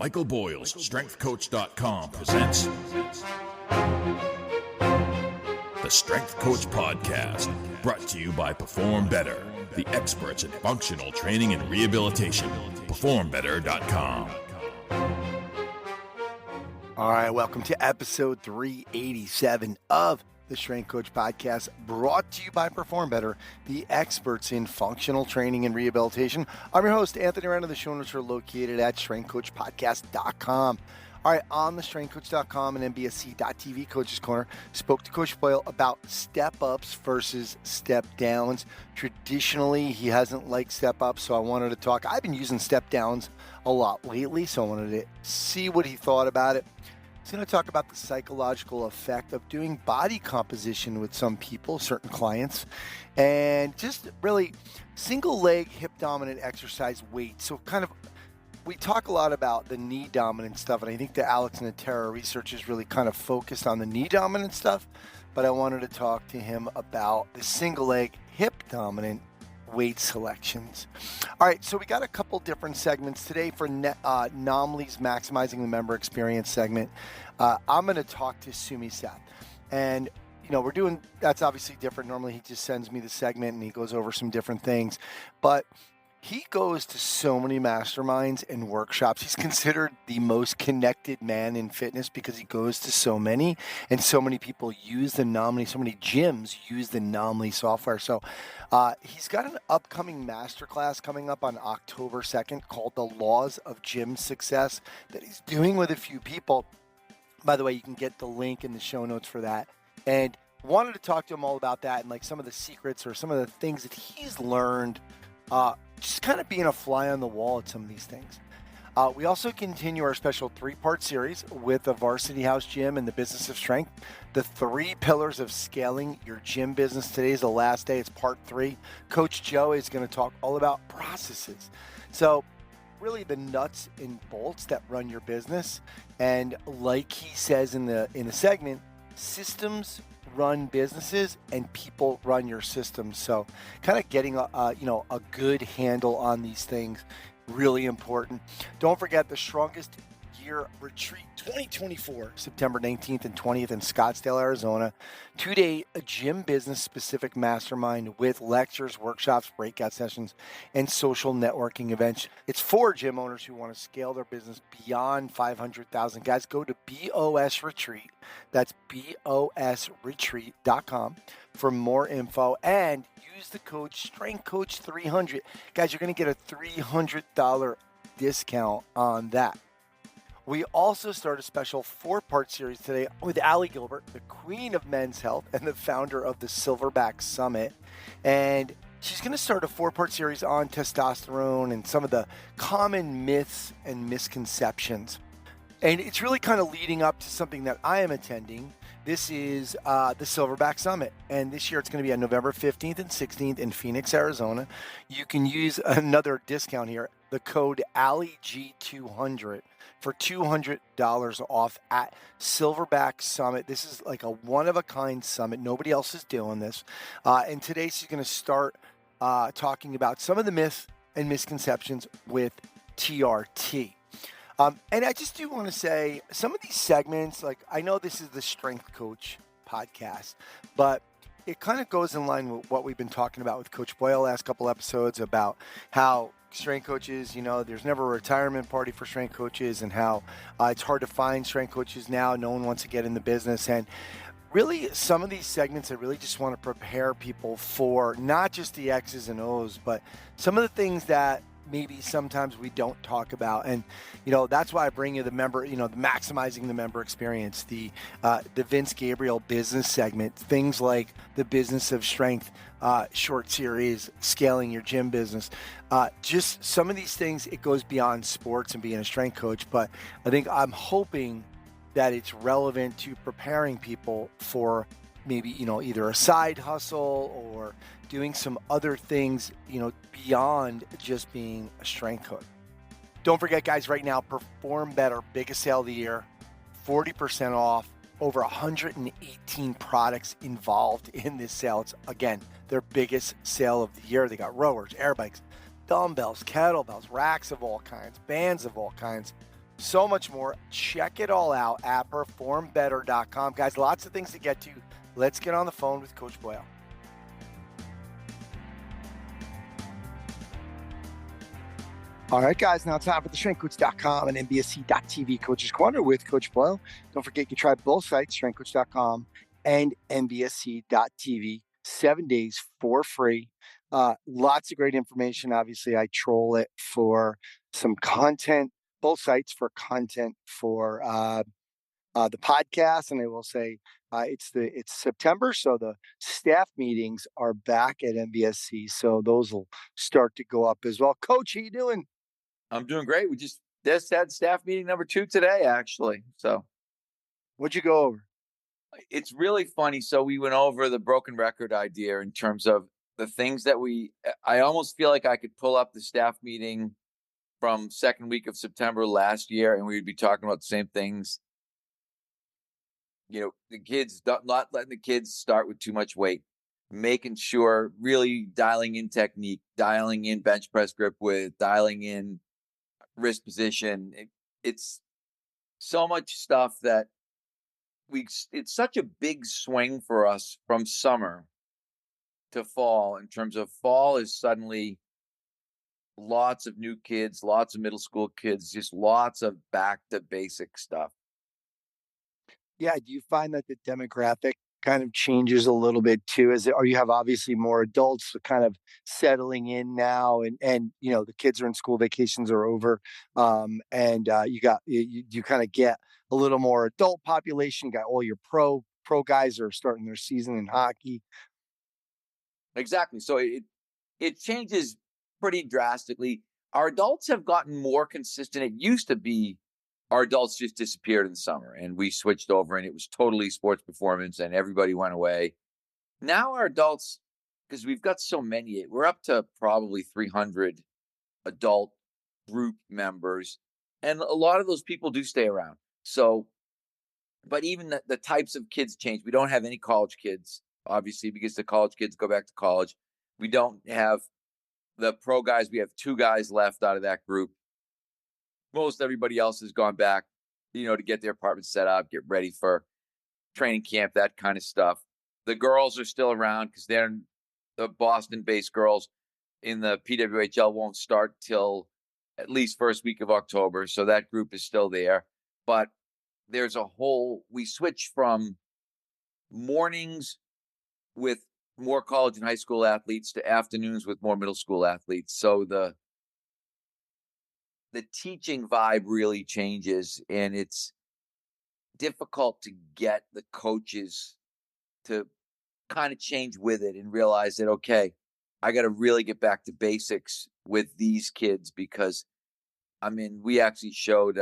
Michael Boyle's StrengthCoach.com presents the Strength Coach Podcast, brought to you by Perform Better, the experts in functional training and rehabilitation. PerformBetter.com. All right, welcome to episode 387 of the Strength Coach Podcast, brought to you by Perform Better, the experts in functional training and rehabilitation. I'm your host, Anthony Randall. The show notes are located at StrengthCoachPodcast.com. All right, on the StrengthCoach.com and MBSC.TV Coach's Corner, spoke to Coach Boyle about step-ups versus step-downs. Traditionally, he hasn't liked step-ups, so I wanted to talk. I've been using step-downs a lot lately, so I wanted to see what he thought about it. He's going to talk about the psychological effect of doing body composition with some people, certain clients, and just really single leg hip dominant exercise weight. So kind of, we talk a lot about the knee dominant stuff, and I think the Alex Natera research is really kind of focused on the knee dominant stuff, but I wanted to talk to him about the single leg hip dominant weight selections. All right, so we got a couple different segments today for Nomley's Maximizing the Member Experience segment. I'm going to talk to Seth, and we're doing, that's obviously different. Normally he just sends me the segment and he goes over some different things, but he goes to so many masterminds and workshops. He's considered the most connected man in fitness because he goes to so many, and so many people use the Nomley, so many gyms use the Nomley software. So he's got an upcoming masterclass coming up on October 2nd called The Laws of Gym Success that he's doing with a few people. By the way, you can get the link in the show notes for that. And wanted to talk to him all about that and like some of the secrets or some of the things that he's learned, just kind of being a fly on the wall at some of these things. We also continue our special 3-part series with the Varsity House Gym and the Business of Strength, the 3 pillars of scaling your gym business. Today is the last day. It's part 3. Coach Joe is going to talk all about processes. So really the nuts and bolts that run your business. And like he says in the segment, systems run businesses and people run your systems. So kind of getting a good handle on these things, really important. Don't forget the Strongest Year Retreat 2024, September 19th and 20th in Scottsdale, Arizona. 2-day gym business specific mastermind with lectures, workshops, breakout sessions, and social networking events. It's for gym owners who want to scale their business beyond 500,000. Guys, go to BOS Retreat. That's BOSretreat.com for more info, and use the code StrengthCoach300. Guys, you're going to get a $300 discount on that. We also start a special 4-part series today with Allie Gilbert, the queen of men's health and the founder of the Silverback Summit. And she's going to start a 4-part series on testosterone and some of the common myths and misconceptions. And it's really kind of leading up to something that I am attending. This is the Silverback Summit. And this year it's going to be on November 15th and 16th in Phoenix, Arizona. You can use another discount here, the code AllieG200 for $200 off at Silverback Summit. This is like a one-of-a-kind summit. Nobody else is doing this. And today she's going to start talking about some of the myths and misconceptions with TRT. And I just do want to say some of these segments, like I know this is the Strength Coach Podcast, but it kind of goes in line with what we've been talking about with Coach Boyle last couple episodes about how strength coaches, there's never a retirement party for strength coaches, and how it's hard to find strength coaches now. No one wants to get in the business. And really, some of these segments, I really just want to prepare people for not just the X's and O's, but some of the things that maybe sometimes we don't talk about. And, that's why I bring you the member, the maximizing the member experience, the Vince Gabriel business segment, things like the Business of Strength short series, scaling your gym business. Just some of these things, it goes beyond sports and being a strength coach, but I think I'm hoping that it's relevant to preparing people for maybe, either a side hustle or doing some other things, beyond just being a strength coach. Don't forget, guys, right now, Perform Better, biggest sale of the year, 40% off, over 118 products involved in this sale. It's, again, their biggest sale of the year. They got rowers, air bikes, dumbbells, kettlebells, racks of all kinds, bands of all kinds. so much more. Check it all out at performbetter.com. Guys, lots of things to get to. Let's get on the phone with Coach Boyle. All right, guys, now it's time for the strengthcoach.com and NBSC.TV Coach's Corner with Coach Boyle. Don't forget, you can try both sites, strengthcoach.com and NBSC.TV, 7 days for free. Lots of great information. Obviously, I troll it for some content, both sites for content for the podcast. And I will say it's September, so the staff meetings are back at NBSC, so those will start to go up as well. Coach, how you doing? I'm doing great. We just had staff meeting number 2 today, actually. So What'd you go over? it's really funny. So we went over the broken record idea in terms of the things that I almost feel like I could pull up the staff meeting from second week of September last year, and we would be talking about the same things. The kids, not letting the kids start with too much weight, making sure, really dialing in technique, dialing in bench press grip width, dialing in wrist position. It's so much stuff that it's such a big swing for us from summer to fall. In terms of fall is suddenly lots of new kids, lots of middle school kids, just lots of back to basic stuff. Yeah, do you find that the demographic kind of changes a little bit too? Or you have obviously more adults kind of settling in now, and the kids are in school, vacations are over, and you kind of get a little more adult population. You got all your pro guys are starting their season in hockey. Exactly. So it changes pretty drastically. Our adults have gotten more consistent. It used to be our adults just disappeared in the summer and we switched over and it was totally sports performance and everybody went away. Now our adults, because we've got so many, we're up to probably 300 adult group members. And a lot of those people do stay around. So, but even the types of kids change. We don't have any college kids, obviously, because the college kids go back to college. We don't have the pro guys. We have 2 guys left out of that group. Most everybody else has gone back, to get their apartment set up, get ready for training camp, that kind of stuff. The girls are still around because they're the Boston-based girls in the PWHL won't start till at least first week of October. So that group is still there. But there's we switch from mornings with more college and high school athletes to afternoons with more middle school athletes. So the teaching vibe really changes, and it's difficult to get the coaches to kind of change with it and realize that, okay, I got to really get back to basics with these kids because, we actually showed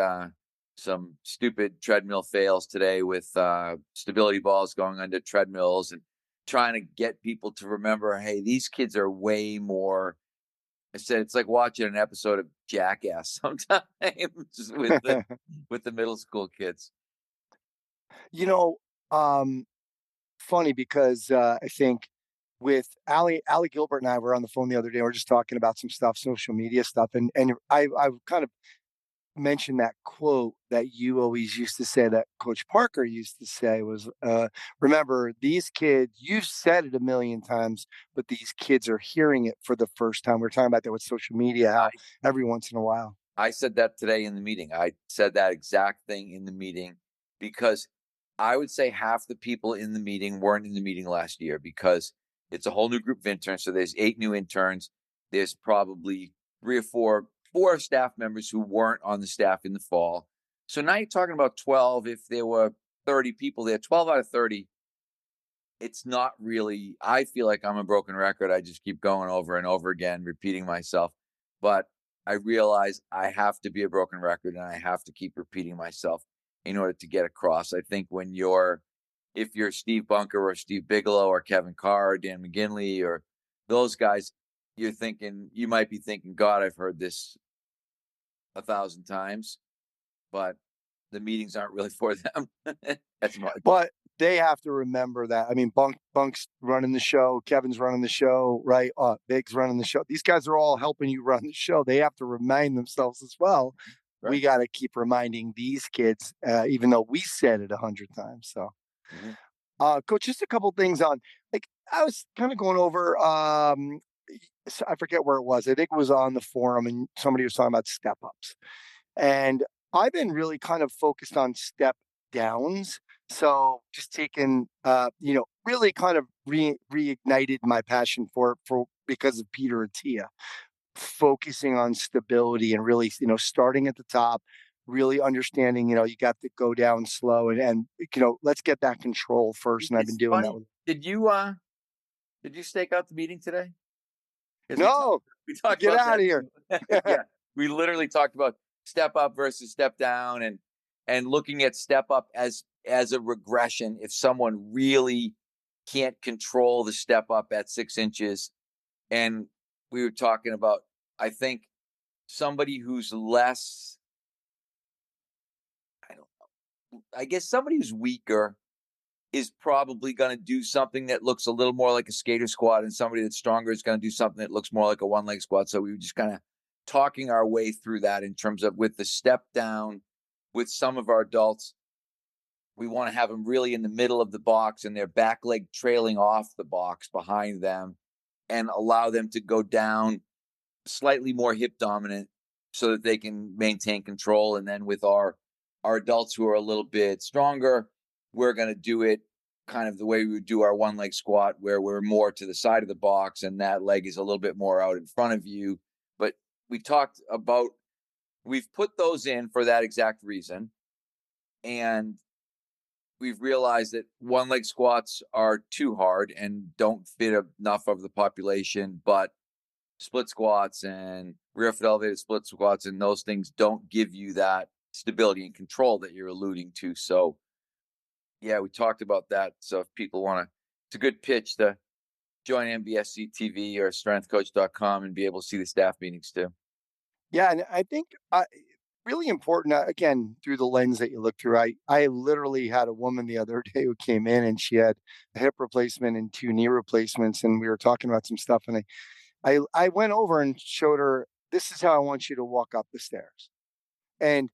some stupid treadmill fails today with stability balls going under treadmills and trying to get people to remember, hey, these kids are way more. I said it's like watching an episode of Jackass sometimes with the middle school kids. Funny because I think with Allie Gilbert and I were on the phone the other day. We're just talking about some stuff, social media stuff, and I kind of mentioned that quote that you always used to say, that Coach Parker used to say, was remember, these kids, you've said it a million times, but these kids are hearing it for the first time. We're talking about that with social media, how every once in a while. I said that today in the meeting. I said that exact thing in the meeting because I would say half the people in the meeting weren't in the meeting last year because it's a whole new group of interns. So there's 8 new interns. There's probably 3 or 4 staff members who weren't on the staff in the fall. So now you're talking about 12. If there were 30 people there, 12 out of 30, it's not really, I feel like I'm a broken record. I just keep going over and over again, repeating myself. But I realize I have to be a broken record and I have to keep repeating myself in order to get across. I think if you're Steve Bunker or Steve Bigelow or Kevin Carr or Dan McGinley or those guys, you might be thinking, God, I've heard this 1,000 times, but the meetings aren't really for them. But they have to remember that. Bunk's running the show, Kevin's running the show, right? Big's running the show. These guys are all helping you run the show. They have to remind themselves as well we got to keep reminding these kids, even though we said it 100 times. So, Mhm. Coach, just a couple things on, like, I was kind of going over, I forget where it was. I think it was on the forum and somebody was talking about step ups. And I've been really kind of focused on step downs. So just taking, really kind of reignited my passion for because of Peter Attia, focusing on stability and really, starting at the top, really understanding, you got to go down slow and let's get that control first. And I've been It's doing that funny. with, Did you stake out the meeting today? Because no, we talked get about out that of here. too. Yeah, we literally talked about step up versus step down, and looking at step up as a regression. If someone really can't control the step up at 6 inches, and we were talking about, I think somebody who's less, I don't know, I guess somebody who's weaker is probably going to do something that looks a little more like a skater squat, and somebody that's stronger is going to do something that looks more like a one leg squat. So we were just kind of talking our way through that in terms of with the step down with some of our adults. We want to have them really in the middle of the box and their back leg trailing off the box behind them and allow them to go down slightly more hip dominant so that they can maintain control. And then with our adults who are a little bit stronger, we're going to do it kind of the way we would do our one leg squat, where we're more to the side of the box and that leg is a little bit more out in front of you. But we talked about, we've put those in for that exact reason. And we've realized that one leg squats are too hard and don't fit enough of the population, but split squats and rear foot elevated split squats and those things don't give you that stability and control that you're alluding to. So yeah, we talked about that. So if people want to, it's a good pitch to join MBSC TV or strengthcoach.com and be able to see the staff meetings too. Yeah. And I think really important, again, through the lens that you look through. I literally had a woman the other day who came in and she had a hip replacement and 2 knee replacements. And we were talking about some stuff. And I went over and showed her, this is how I want you to walk up the stairs. And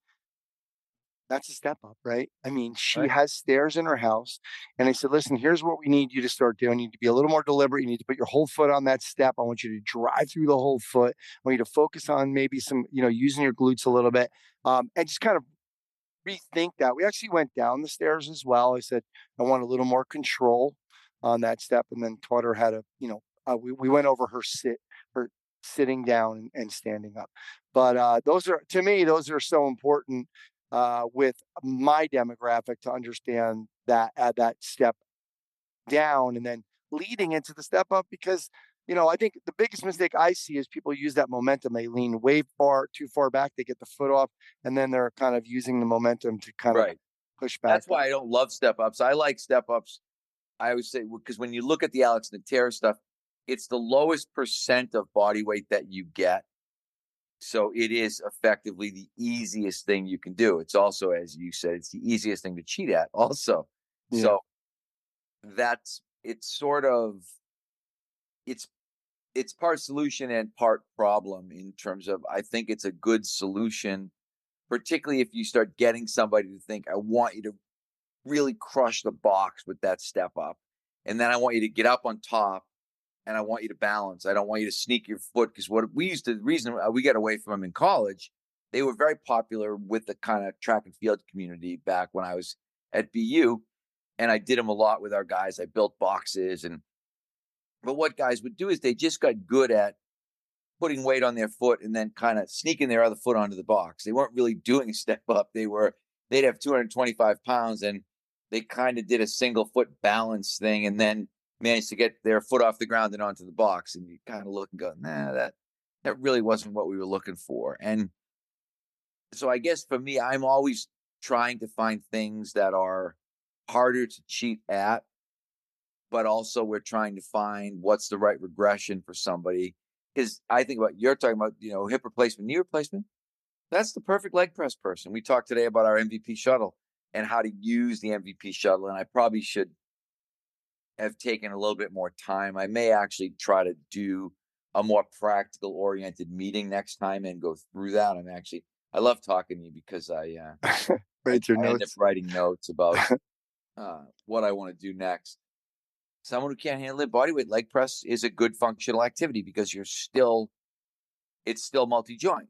that's a step up, right? I mean, she Right. has stairs in her house. And I said, listen, here's what we need you to start doing. You need to be a little more deliberate. You need to put your whole foot on that step. I want you to drive through the whole foot. I want you to focus on maybe some, using your glutes a little bit. And just kind of rethink that. We actually went down the stairs as well. I said, I want a little more control on that step, and then taught her how to, we went over her sitting down and standing up. But those are, to me, those are so important with my demographic to understand that add that step down and then leading into the step up because I think the biggest mistake I see is people use that momentum. They lean way too far back. They get the foot off, and then they're kind of using the momentum to kind of Right. push back. That's why I don't love step ups. I like step ups. I always say, because when you look at the Alex Natera stuff, it's the lowest percent of body weight that you get. So it is effectively the easiest thing you can do. It's also, as you said, it's the easiest thing to cheat at also. Yeah. So it's sort of, it's it's part solution and part problem in terms of, I think it's a good solution, particularly if you start getting somebody to think, I want you to really crush the box with that step up. And then I want you to get up on top and I want you to balance. I don't want you to sneak your foot, because what we used to, the reason we got away from them in college, they were very popular with the kind of track and field community back when I was at BU. And I did them a lot with our guys. I built boxes but what guys would do is they just got good at putting weight on their foot and then kind of sneaking their other foot onto the box. They weren't really doing a step up. They'd have 225 pounds and they kind of did a single foot balance thing and then managed to get their foot off the ground and onto the box. And you kind of look and go, nah, that really wasn't what we were looking for. And so I guess for me, I'm always trying to find things that are harder to cheat at, but also we're trying to find what's the right regression for somebody. Because I think about, you're talking about, hip replacement, knee replacement. That's the perfect leg press person. We talked today about our MVP shuttle and how to use the MVP shuttle. And I probably should have taken a little bit more time. I may actually try to do a more practical oriented meeting next time and go through that. I love talking to you because I Write your end up notes. writing notes about what I want to do next. Someone who can't handle it, bodyweight leg press is a good functional activity because it's still multi-joint.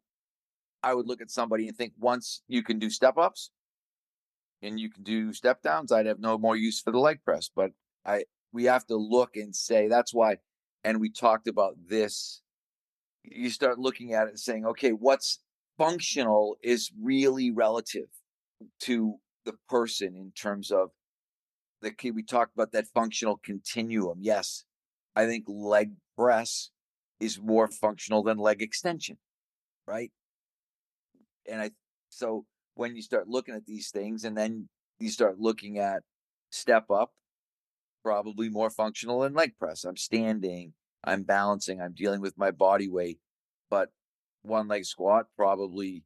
I would look at somebody and think once you can do step ups and you can do step downs, I'd have no more use for the leg press. But we have to look and say that's why. And we talked about this. You start looking at it and saying, okay, what's functional is really relative to the person in terms of we talked about that functional continuum. Yes, I think leg press is more functional than leg extension, right? And so when you start looking at these things and then you start looking at step up, probably more functional than leg press. I'm standing, I'm balancing, I'm dealing with my body weight, but one leg squat probably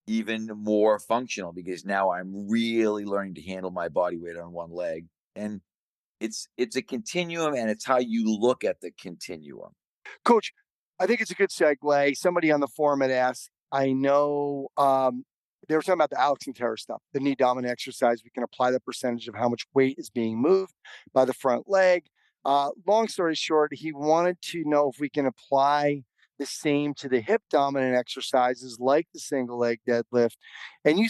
even more functional because now I'm really learning to handle my body weight on one leg. And it's a continuum, and it's how you look at the continuum. Coach, I think it's a good segue. Somebody on the forum had asked, I know they were talking about the Alex and Tara stuff, the knee dominant exercise. We can apply the percentage of how much weight is being moved by the front leg. Long story short, he wanted to know if we can apply the same to the hip dominant exercises like the single leg deadlift. And you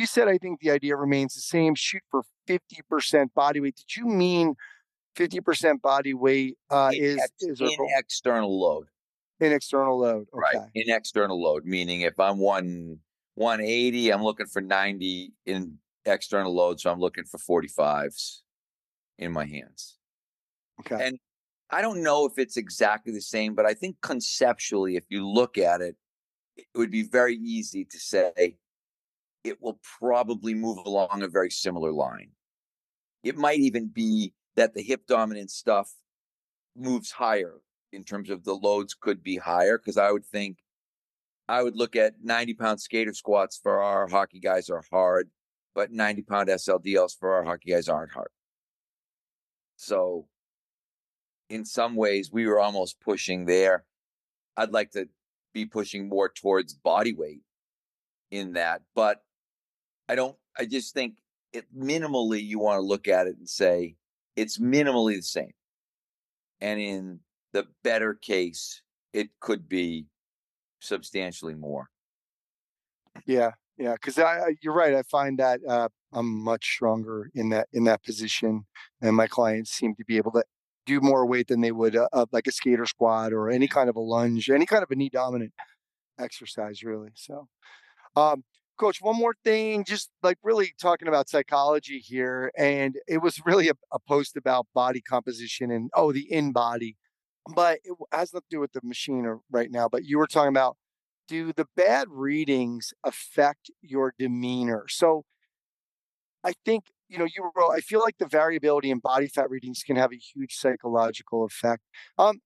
said, I think the idea remains the same, shoot for 50% body weight. Did you mean 50% body weight is our In goal? external load. In external load. Right. Okay. In external load, meaning if I'm 180, I'm looking for 90 in external load. So I'm looking for 45s in my hands. Okay. And I don't know if it's exactly the same, but I think conceptually, if you look at it, it would be very easy to say it will probably move along a very similar line. It might even be that the hip dominant stuff moves higher in terms of the loads could be higher because I would look at 90-pound skater squats for our hockey guys are hard, but 90-pound SLDLs for our hockey guys aren't hard. So in some ways, we were almost pushing there. I'd like to be pushing more towards body weight in that, but I just think it minimally, you want to look at it and say it's minimally the same. And in the better case, it could be substantially more. Yeah. Yeah. Because you're right. I find that I'm much stronger in that position, and my clients seem to be able to do more weight than they would like a skater squat or any kind of a lunge, any kind of a knee dominant exercise, really. So, um, Coach, one more thing, just like really talking about psychology here, and it was really a post about body composition and the in body, but it has nothing to do with the machine or right now. But you were talking about, do the bad readings affect your demeanor? So I think, you wrote, I feel like the variability in body fat readings can have a huge psychological effect. Um,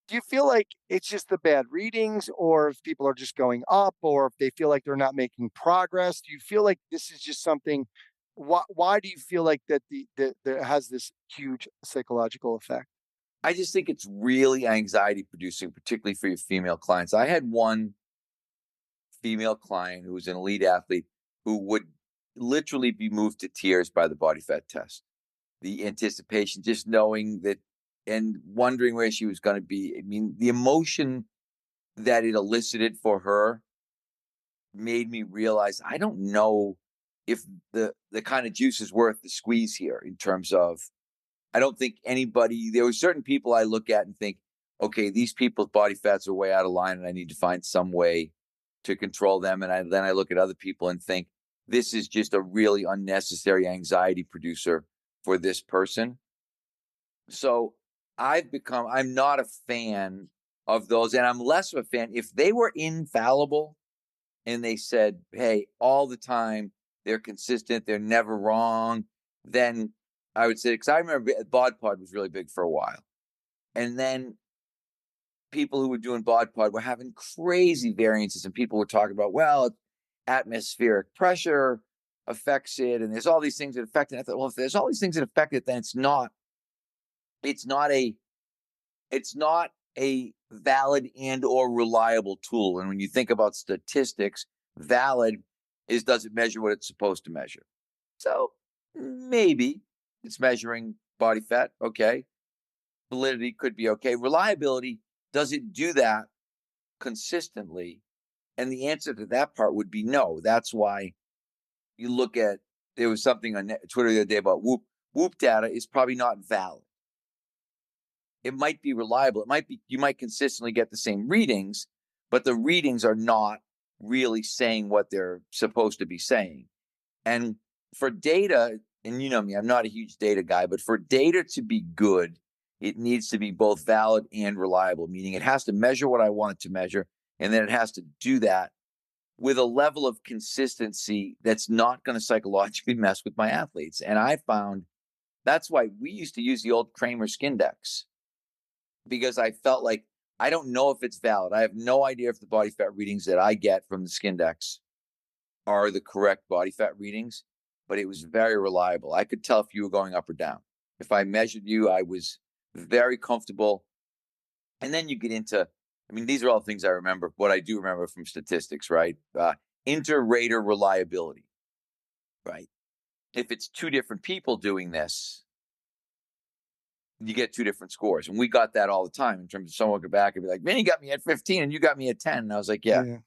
do you feel like it's just the bad readings, or if people are just going up, or if they feel like they're not making progress? Do you feel like this is just something? Why do you feel like that that has this huge psychological effect? I just think it's really anxiety producing, particularly for your female clients. I had one female client who was an elite athlete who would literally be moved to tears by the body fat test. The anticipation, just knowing that and wondering where she was going to be. I mean, the emotion that it elicited for her made me realize I don't know if the kind of juice is worth the squeeze here in terms of I don't think there were certain people I look at and think, okay, these people's body fats are way out of line and I need to find some way to control them. And then I look at other people and think, this is just a really unnecessary anxiety producer for this person. So I'm not a fan of those. And I'm less of a fan. If they were infallible and they said, hey, all the time, they're consistent, they're never wrong, then I would say, because I remember Bod Pod was really big for a while. And then people who were doing Bod Pod were having crazy variances, and people were talking about, well, atmospheric pressure affects it, and there's all these things that affect it. I thought, well, if there's all these things that affect it, then it's not a valid and or reliable tool. And when you think about statistics, Valid is, does it measure what it's supposed to measure? So maybe it's measuring body fat. Okay. Validity could be okay. Reliability, does it do that consistently? And the answer to that part would be no. That's why you look at, there was something on Twitter the other day about Whoop data is probably not valid. It might be reliable. It might be, you might consistently get the same readings, but the readings are not really saying what they're supposed to be saying. And for data, and you know me, I'm not a huge data guy, but for data to be good, it needs to be both valid and reliable, meaning it has to measure what I want it to measure, and then it has to do that with a level of consistency that's not going to psychologically mess with my athletes. And I found that's why we used to use the old Kramer Skindex, because I felt like, I don't know if it's valid. I have no idea if the body fat readings that I get from the Skindex are the correct body fat readings, but it was very reliable. I could tell if you were going up or down. If I measured you, I was very comfortable. And then you get into, I mean, these are all things I remember, what I do remember from statistics, right? Inter-rater reliability, right? If it's two different people doing this, you get two different scores. And we got that all the time in terms of someone would go back and be like, Vinny got me at 15 and you got me at 10. And I was like, yeah,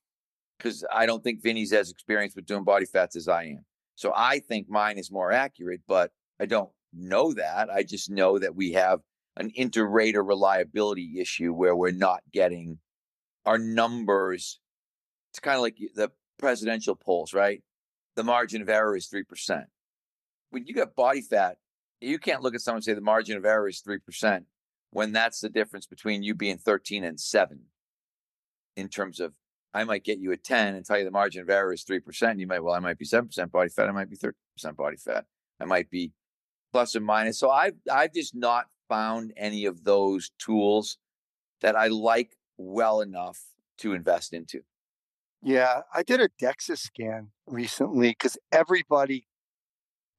because I don't think Vinny's as experienced with doing body fats as I am. So I think mine is more accurate, but I don't know that. I just know that we have an inter-rater reliability issue where we're not getting our numbers. It's kind of like the presidential polls, right? The margin of error is 3%. When you got body fat, you can't look at someone and say the margin of error is 3% when that's the difference between you being 13 and 7 in terms of, I might get you a 10 and tell you the margin of error is 3%. You might, well, I might be 7% body fat. I might be 13% body fat. I might be plus or minus. So I've just not found any of those tools that I like well enough to invest into. Yeah, I did a DEXA scan recently because everybody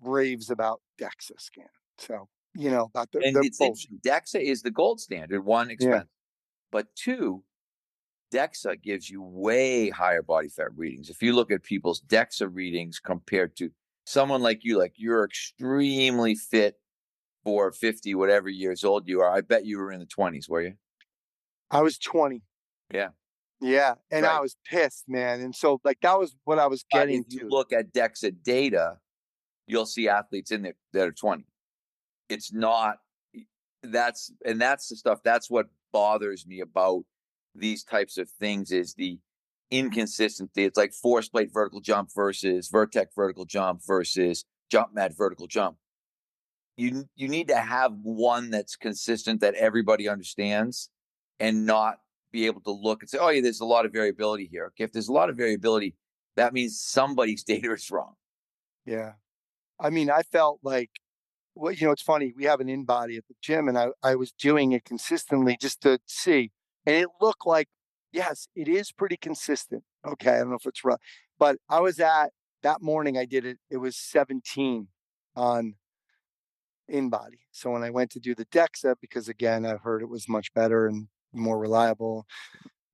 raves about DEXA scan. So, about And the it's bullshit. interesting. DEXA is the gold standard, one, expensive, but two, DEXA gives you way higher body fat readings. If you look at people's DEXA readings compared to someone like you're extremely fit for 50, whatever years old you are. I bet you were in the 20s, were you? I was 20. Yeah. Yeah. And Right. I was pissed, man. And so that was what I was But getting if you to. look at DEXA data, you'll see athletes in there that are 20. It's not, that's the stuff, that's what bothers me about these types of things is the inconsistency. It's like force plate vertical jump versus vertec vertical jump versus jump mat vertical jump. You need to have one that's consistent that everybody understands and not be able to look and say, oh yeah, there's a lot of variability here. Okay, if there's a lot of variability, that means somebody's data is wrong. Yeah. I mean, I felt like, well, it's funny. We have an in-body at the gym, and I was doing it consistently just to see. And it looked like, yes, it is pretty consistent. Okay. I don't know if it's right. But I was that morning I did it. It was 17 on in-body. So when I went to do the DEXA, because again, I've heard it was much better and more reliable.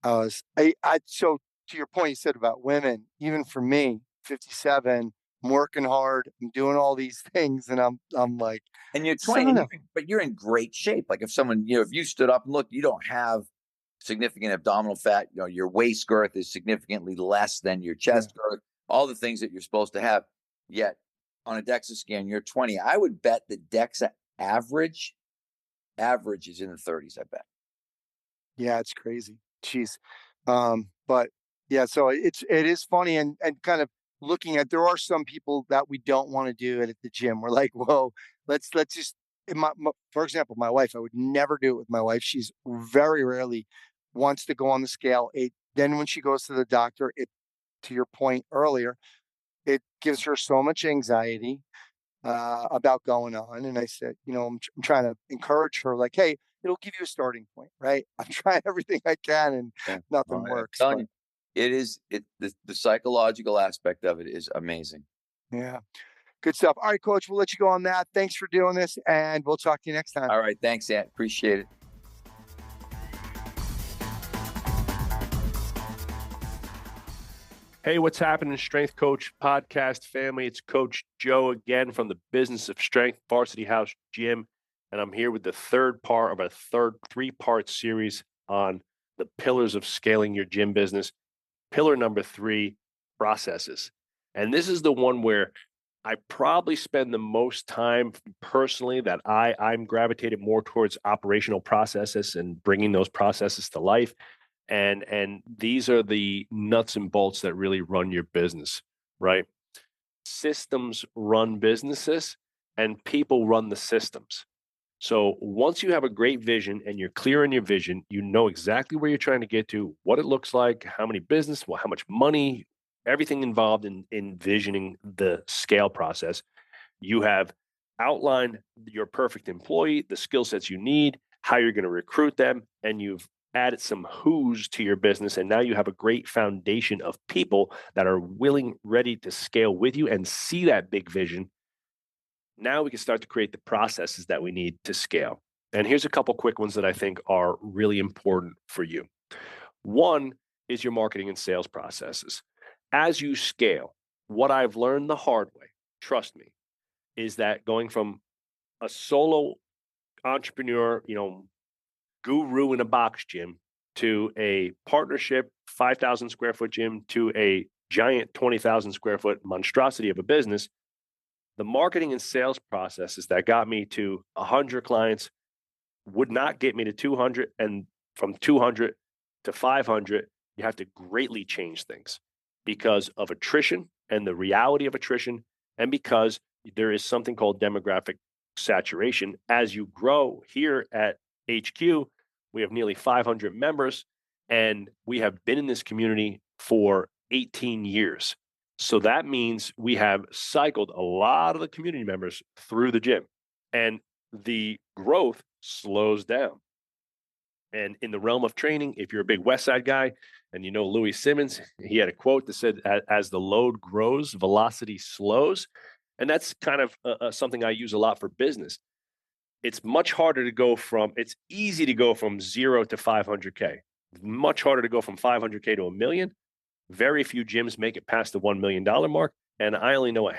So to your point you said about women, even for me, 57, I'm working hard, I'm doing all these things, and I'm like, And you're 20, but you're in great shape. Like if someone, if you stood up and looked, you don't have significant abdominal fat. Your waist girth is significantly less than your chest girth. All the things that you're supposed to have. Yet on a DEXA scan, you're 20. I would bet the DEXA average is in the 30s. I bet. Yeah, it's crazy. Jeez. But yeah, so it is funny and kind of looking at, there are some people that we don't want to do it at the gym. We're like, whoa, let's just, for example, my wife, I would never do it with my wife. She's very rarely wants to go on the scale. Then when she goes to the doctor, to your point earlier, it gives her so much anxiety about going on. And I said, I'm trying to encourage her, like, hey, it'll give you a starting point, right? I'm trying everything I can and nothing works. I'm telling you, the psychological aspect of it is amazing. Yeah. Good stuff. All right, Coach, we'll let you go on that. Thanks for doing this, and we'll talk to you next time. All right. Thanks, Ant. Appreciate it. Hey, what's happening, Strength Coach Podcast family? It's Coach Joe again from the Business of Strength Varsity House Gym, and I'm here with the third part of our three-part series on the pillars of scaling your gym business. Pillar number 3, processes. And this is the one where I probably spend the most time personally that I'm gravitated more towards operational processes and bringing those processes to life. And these are the nuts and bolts that really run your business, right? Systems run businesses and people run the systems. So once you have a great vision and you're clear on your vision, you know exactly where you're trying to get to, what it looks like, how many business, how much money, everything involved in envisioning the scale process. You have outlined your perfect employee, the skill sets you need, how you're going to recruit them, and you've added some who's to your business. And now you have a great foundation of people that are willing, ready to scale with you and see that big vision. Now we can start to create the processes that we need to scale. And here's a couple quick ones that I think are really important for you. One is your marketing and sales processes. As you scale, what I've learned the hard way, trust me, is that going from a solo entrepreneur, guru in a box gym to a partnership 5,000 square foot gym to a giant 20,000 square foot monstrosity of a business, the marketing and sales processes that got me to 100 clients would not get me to 200, and from 200 to 500, you have to greatly change things because of attrition and the reality of attrition, and because there is something called demographic saturation. As you grow here at HQ, we have nearly 500 members, and we have been in this community for 18 years. So that means we have cycled a lot of the community members through the gym, and the growth slows down. And in the realm of training, if you're a big West Side guy and you know Louis Simmons, he had a quote that said, as the load grows, velocity slows. And that's kind of something I use a lot for business. It's much harder to go it's easy to go from 0 to 500K. Much harder to go from 500K to $1 million. Very few gyms make it past the $1 million mark. And I only know a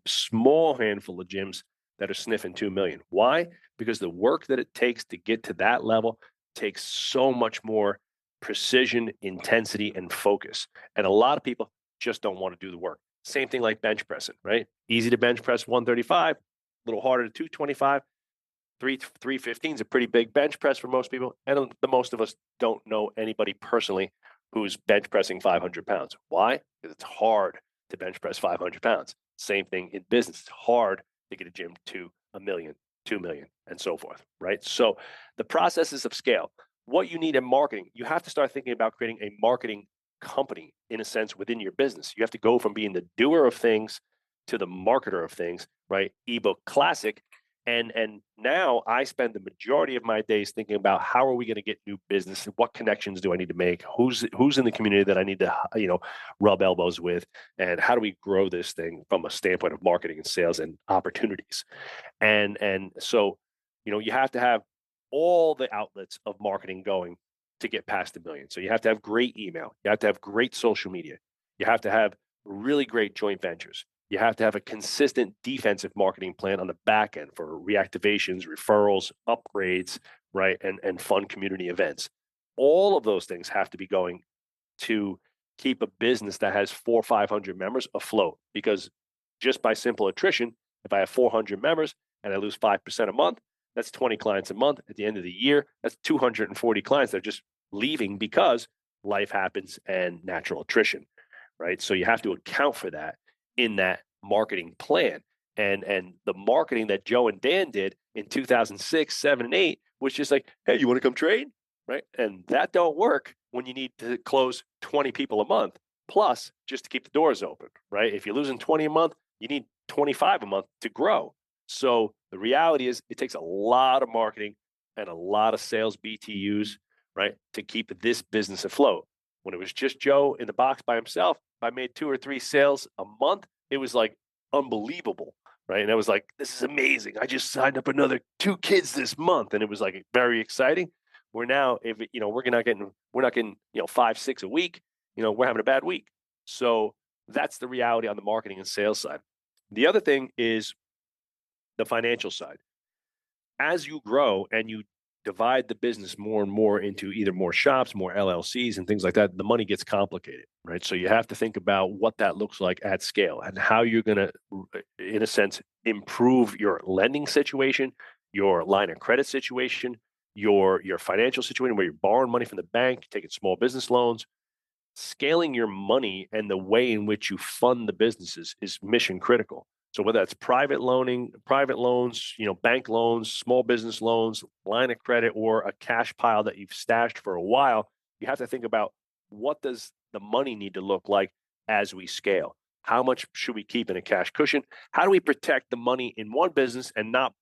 small handful of gyms that are sniffing 2 million. Why? Because the work that it takes to get to that level takes so much more precision, intensity, and focus. And a lot of people just don't want to do the work. Same thing like bench pressing, right? Easy to bench press 135, a little harder to 225. 315 is a pretty big bench press for most people. And the most of us don't know anybody personally who's bench pressing 500 pounds. Why? Because it's hard to bench press 500 pounds. Same thing in business. It's hard to get a gym to $1 million, 2 million, and so forth, right? So the processes of scale, what you need in marketing, you have to start thinking about creating a marketing company in a sense within your business. You have to go from being the doer of things to the marketer of things, right? Ebook classic. And now I spend the majority of my days thinking about how are we going to get new business? What connections do I need to make? Who's in the community that I need to rub elbows with? And how do we grow this thing from a standpoint of marketing and sales and opportunities? And so you have to have all the outlets of marketing going to get past $1 million. So you have to have great email. You have to have great social media. You have to have really great joint ventures. You have to have a consistent defensive marketing plan on the back end for reactivations, referrals, upgrades, right? And fun community events. All of those things have to be going to keep a business that has 400 or 500 members afloat. Because just by simple attrition, if I have 400 members and I lose 5% a month, that's 20 clients a month. At the end of the year, that's 240 clients that are just leaving because life happens and natural attrition, right? So you have to account for that in that marketing plan. And the marketing that Joe and Dan did in 2006, 7, and 8 was just like, hey, you want to come trade? Right? And that don't work when you need to close 20 people a month, plus just to keep the doors open, right? If you're losing 20 a month, you need 25 a month to grow. So the reality is it takes a lot of marketing and a lot of sales BTUs, right, to keep this business afloat. When it was just Joe in the box by himself, if I made 2 or 3 sales a month, it was like unbelievable, right? And I was like, this is amazing. I just signed up another 2 kids this month. And it was like very exciting. We're now, if we're not getting 5, 6 a week, we're having a bad week. So that's the reality on the marketing and sales side. The other thing is the financial side. As you grow and you divide the business more and more into either more shops, more LLCs, and things like that, the money gets complicated, right? So you have to think about what that looks like at scale and how you're going to, in a sense, improve your lending situation, your line of credit situation, your financial situation where you're borrowing money from the bank, taking small business loans. Scaling your money and the way in which you fund the businesses is mission critical. So whether that's private loans, bank loans, small business loans, line of credit, or a cash pile that you've stashed for a while, you have to think about what does the money need to look like as we scale? How much should we keep in a cash cushion? How do we protect the money in one business and not,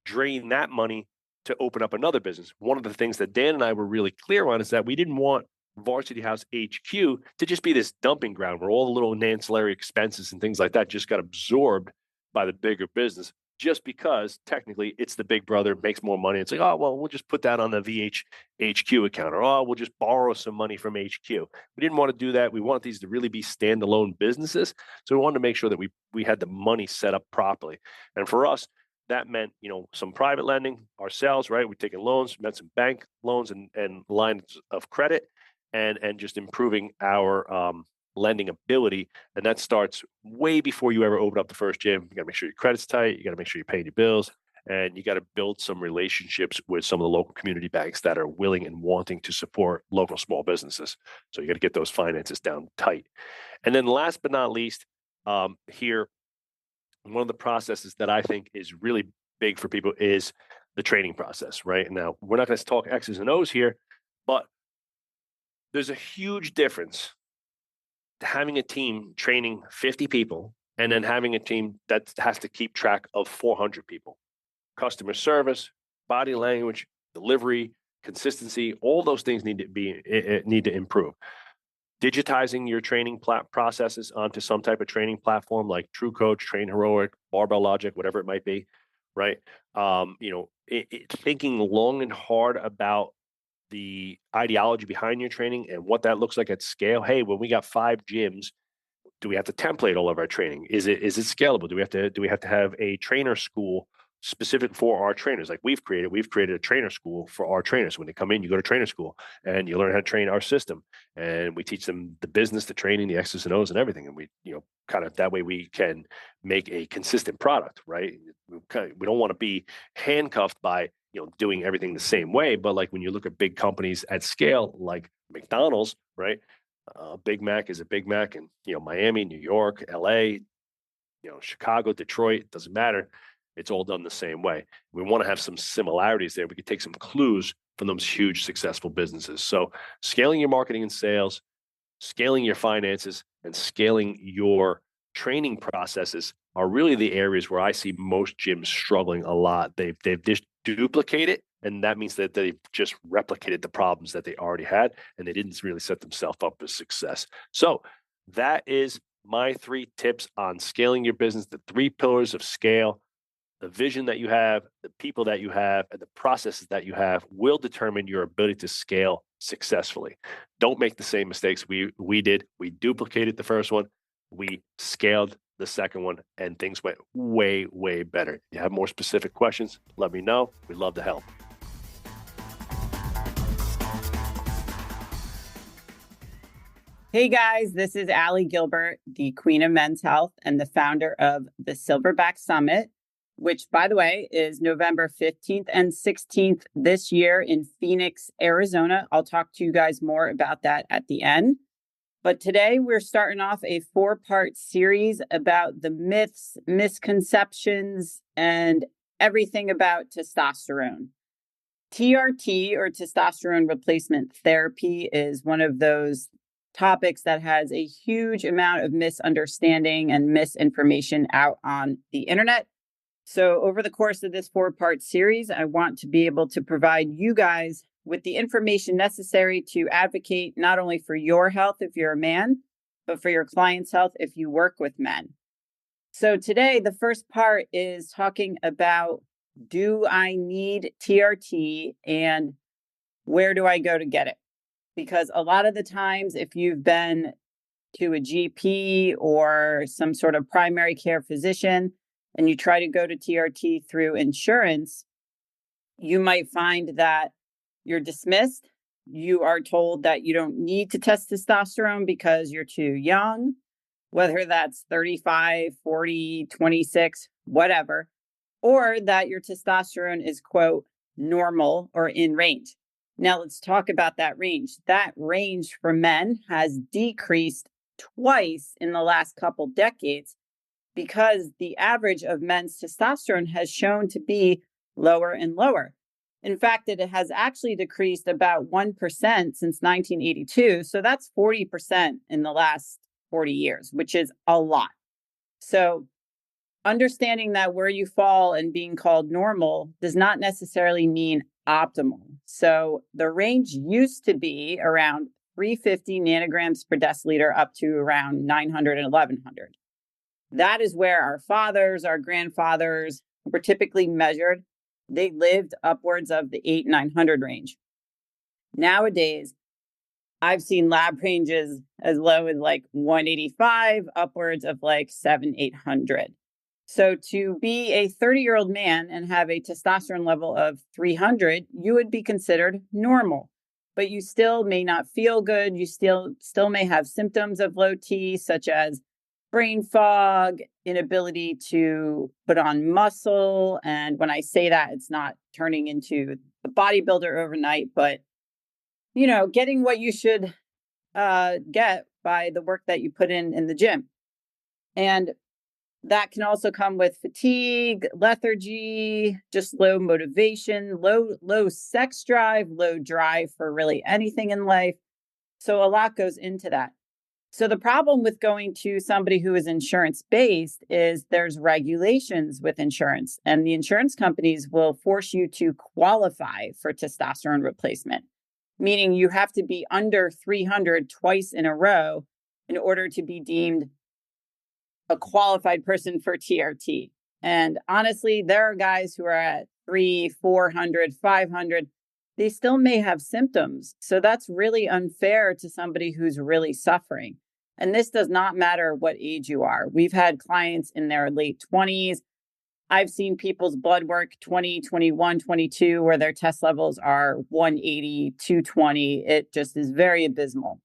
drain that money to open up another business? One of the things that Dan and I were really clear on is that we didn't want Varsity House HQ to just be this dumping ground where all the little ancillary expenses and things like that just got absorbed by the bigger business, just because technically it's the big brother, makes more money. It's like, oh, well, we'll just put that on the VH HQ account, or oh, we'll just borrow some money from HQ. We didn't want to do that. We want these to really be standalone businesses. So we wanted to make sure that we had the money set up properly. And for us, that meant, some private lending ourselves, right? We're taking loans, meant some bank loans and lines of credit, and just improving our lending ability. And that starts way before you ever open up the first gym. You got to make sure your credit's tight. You got to make sure you're paying your bills. And you got to build some relationships with some of the local community banks that are willing and wanting to support local small businesses. So you got to get those finances down tight. And then last but not least, here, one of the processes that I think is really big for people is the training process, right? Now, we're not going to talk X's and O's here, but there's a huge difference having a team training 50 people and then having a team that has to keep track of 400 people. Customer service, body language, delivery, consistency, all those things need to improve. Digitizing your training processes onto some type of training platform like True Coach, Train Heroic, Barbell Logic, whatever it might be, right? Thinking long and hard about the ideology behind your training and what that looks like at scale. Hey, when we got 5 gyms, do we have to template all of our training? Is it scalable? Do we have to have a trainer school specific for our trainers? Like we've created a trainer school for our trainers. When they come in, you go to trainer school and you learn how to train our system, and we teach them the business, the training, the X's and O's and everything. And we, kind of that way we can make a consistent product, right? We don't want to be handcuffed by doing everything the same way. But like when you look at big companies at scale, like McDonald's, right? Big Mac is a Big Mac in Miami, New York, LA, Chicago, Detroit, doesn't matter. It's all done the same way. We want to have some similarities there. We could take some clues from those huge successful businesses. So scaling your marketing and sales, scaling your finances, and scaling your training processes are really the areas where I see most gyms struggling a lot. They've just duplicated, and that means that they've just replicated the problems that they already had, and they didn't really set themselves up for success. So that is my 3 tips on scaling your business, the 3 pillars of scale. The vision that you have, the people that you have, and the processes that you have will determine your ability to scale successfully. Don't make the same mistakes we did. We duplicated the first one. We scaled the second one, and things went way, way better. If you have more specific questions, let me know. We'd love to help. Hey guys, this is Allie Gilbert, the Queen of Men's Health and the founder of the Silverback Summit, which, by the way, is November 15th and 16th this year in Phoenix, Arizona. I'll talk to you guys more about that at the end. But today we're starting off a 4-part series about the myths, misconceptions, and everything about testosterone. TRT, or testosterone replacement therapy, is one of those topics that has a huge amount of misunderstanding and misinformation out on the internet. So over the course of this 4-part series, I want to be able to provide you guys with the information necessary to advocate not only for your health if you're a man, but for your client's health if you work with men. So today, the first part is talking about, do I need TRT and where do I go to get it? Because a lot of the times, if you've been to a GP or some sort of primary care physician and you try to go to TRT through insurance, you might find that you're dismissed. You are told that you don't need to test testosterone because you're too young, whether that's 35, 40, 26, whatever, or that your testosterone is, quote, normal or in range. Now let's talk about that range. That range for men has decreased twice in the last couple decades because the average of men's testosterone has shown to be lower and lower. In fact, it has actually decreased about 1% since 1982. So that's 40% in the last 40 years, which is a lot. So understanding that where you fall and being called normal does not necessarily mean optimal. So the range used to be around 350 nanograms per deciliter up to around 900 and 1100. That is where our fathers, our grandfathers were typically measured. They lived upwards of the 900 range. Nowadays, I've seen lab ranges as low as like 185, upwards of like 800. So to be a 30-year-old man and have a testosterone level of 300, you would be considered normal. But you still may not feel good. You still may have symptoms of low T, such as brain fog, inability to put on muscle. And when I say that, it's not turning into a bodybuilder overnight, but, getting what you should get by the work that you put in the gym. And that can also come with fatigue, lethargy, just low motivation, low sex drive, low drive for really anything in life. So a lot goes into that. So the problem with going to somebody who is insurance-based is there's regulations with insurance, and the insurance companies will force you to qualify for testosterone replacement, meaning you have to be under 300 twice in a row in order to be deemed a qualified person for TRT. And honestly, there are guys who are at 300, 400, 500. They still may have symptoms. So that's really unfair to somebody who's really suffering. And this does not matter what age you are. We've had clients in their late 20s. I've seen people's blood work 20, 21, 22, where their test levels are 180, 220. It just is very abysmal.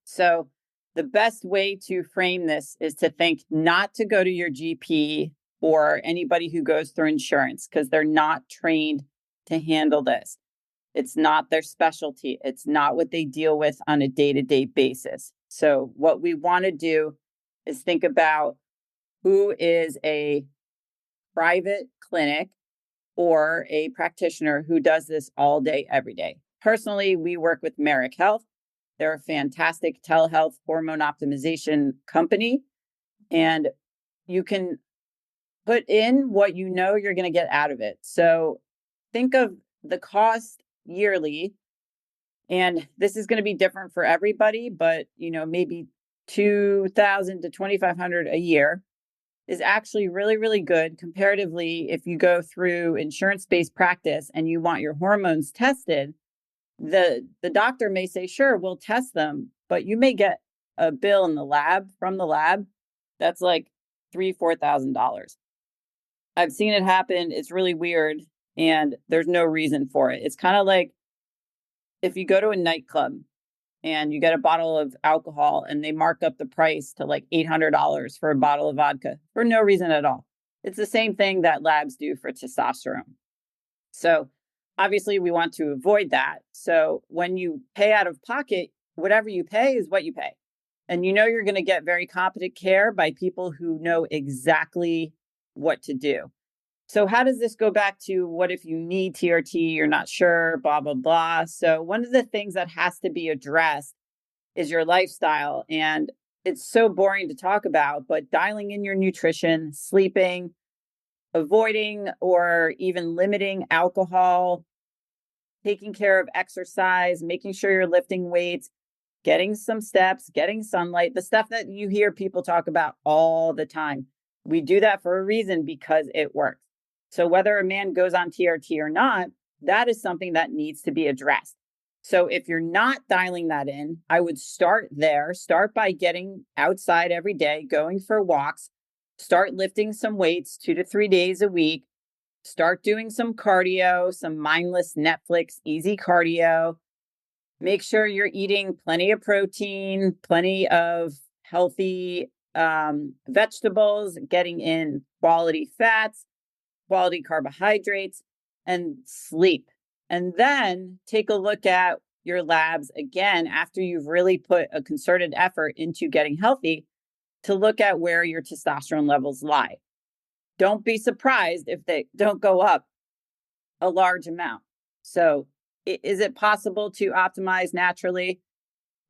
So the best way to frame this is to think not to go to your GP or anybody who goes through insurance because they're not trained to handle this. It's not their specialty. It's not what they deal with on a day-to-day basis. So what we want to do is think about who is a private clinic or a practitioner who does this all day, every day. Personally, we work with Merrick Health. They're a fantastic telehealth hormone optimization company. And you can put in what you know you're going to get out of it. So think of the cost yearly. And this is going to be different for everybody, but maybe $2,000 to $2,500 a year is actually really, really good comparatively. If you go through insurance-based practice and you want your hormones tested, the doctor may say, sure, we'll test them, but you may get a bill in the lab from the lab that's like $3,000, $4,000. I've seen it happen. It's really weird, and there's no reason for it. It's kind of like if you go to a nightclub and you get a bottle of alcohol and they mark up the price to like $800 for a bottle of vodka for no reason at all. It's the same thing that labs do for testosterone. So obviously we want to avoid that. So when you pay out of pocket, whatever you pay is what you pay. And you're going to get very competent care by people who know exactly what to do. So how does this go back to what if you need TRT, you're not sure, blah, blah, blah. So one of the things that has to be addressed is your lifestyle. And it's so boring to talk about, but dialing in your nutrition, sleeping, avoiding or even limiting alcohol, taking care of exercise, making sure you're lifting weights, getting some steps, getting sunlight, the stuff that you hear people talk about all the time. We do that for a reason because it works. So whether a man goes on TRT or not, that is something that needs to be addressed. So if you're not dialing that in, I would start there. Start by getting outside every day, going for walks, start lifting some weights 2 to 3 days a week, start doing some cardio, some mindless Netflix, easy cardio. Make sure you're eating plenty of protein, plenty of healthy vegetables, getting in quality fats, quality carbohydrates, and sleep. And then take a look at your labs again after you've really put a concerted effort into getting healthy to look at where your testosterone levels lie. Don't be surprised if they don't go up a large amount. So, is it possible to optimize naturally?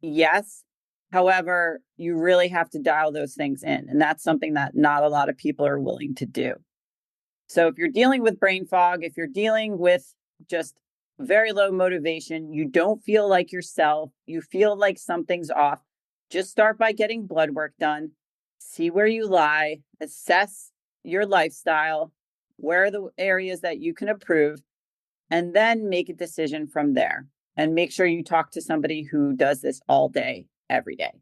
Yes. However, you really have to dial those things in. And that's something that not a lot of people are willing to do. So if you're dealing with brain fog, if you're dealing with just very low motivation, you don't feel like yourself, you feel like something's off, just start by getting blood work done, see where you lie, assess your lifestyle, where are the areas that you can improve, and then make a decision from there. And make sure you talk to somebody who does this all day, every day.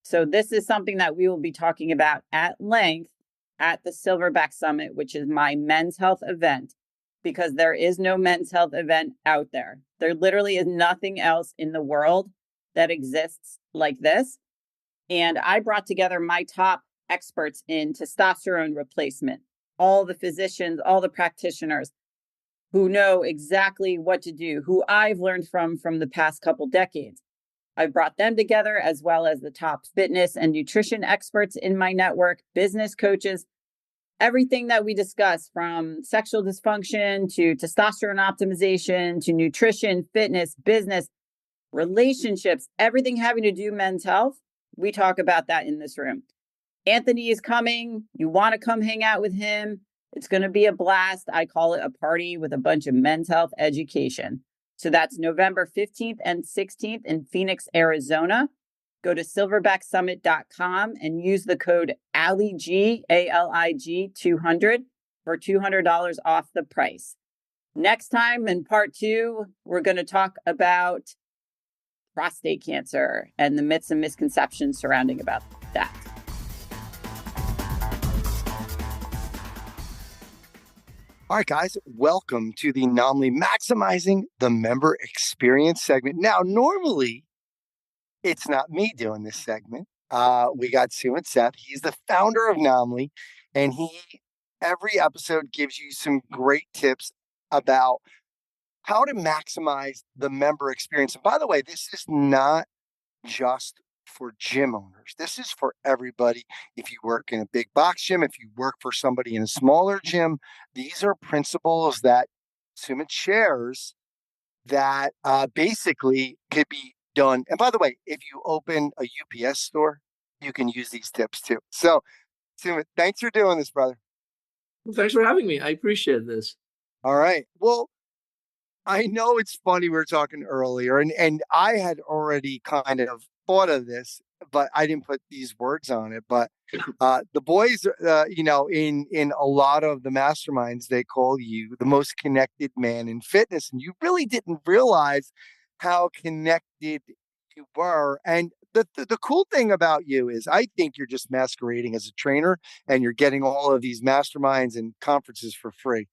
So this is something that we will be talking about at length at the Silverback Summit, which is my men's health event, because there is no men's health event out there. There literally is nothing else in the world that exists like this. And I brought together my top experts in testosterone replacement, all the physicians, all the practitioners who know exactly what to do, who I've learned from the past couple decades. I've brought them together, as well as the top fitness and nutrition experts in my network, business coaches, everything that we discuss, from sexual dysfunction to testosterone optimization to nutrition, fitness, business, relationships, everything having to do men's health. We talk about that in this room. Anthony is coming. You want to come hang out with him. It's going to be a blast. I call it a party with a bunch of men's health education. So that's November 15th and 16th in Phoenix, Arizona. Go to silverbacksummit.com and use the code ALIG, ALIG 200 for $200 off the price. Next time in part 2, we're going to talk about prostate cancer and the myths and misconceptions surrounding about that. All right, guys, welcome to the Nominally Maximizing the Member Experience segment. Now, normally, it's not me doing this segment. We got Sumit, Seth. He's the founder of Nominally, and he, every episode, gives you some great tips about how to maximize the member experience. And by the way, this is not just for gym owners. This is for everybody. If you work in a big box gym, if you work for somebody in a smaller gym, these are principles that Sumit shares that basically could be done. And by the way, if you open a UPS store, you can use these tips too. So, Sumit, thanks for doing this, brother. Well, thanks for having me. I appreciate this. All right. Well, I know it's funny, we were talking earlier, and I had already kind of thought of this, but I didn't put these words on it. But the boys, in a lot of the masterminds, they call you the most connected man in fitness, and you really didn't realize how connected you were. And the cool thing about you is I think you're just masquerading as a trainer and you're getting all of these masterminds and conferences for free.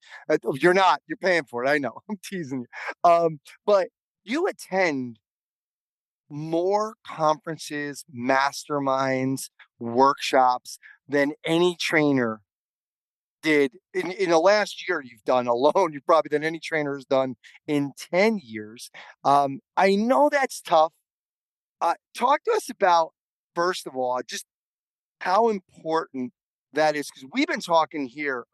You're not, you're paying for it. I know. I'm teasing you. But you attend more conferences, masterminds, workshops than any trainer did in the last year you've done alone. You've probably than any trainer has done in 10 years. I know that's tough. Talk to us about, first of all, just how important that is, because we've been talking here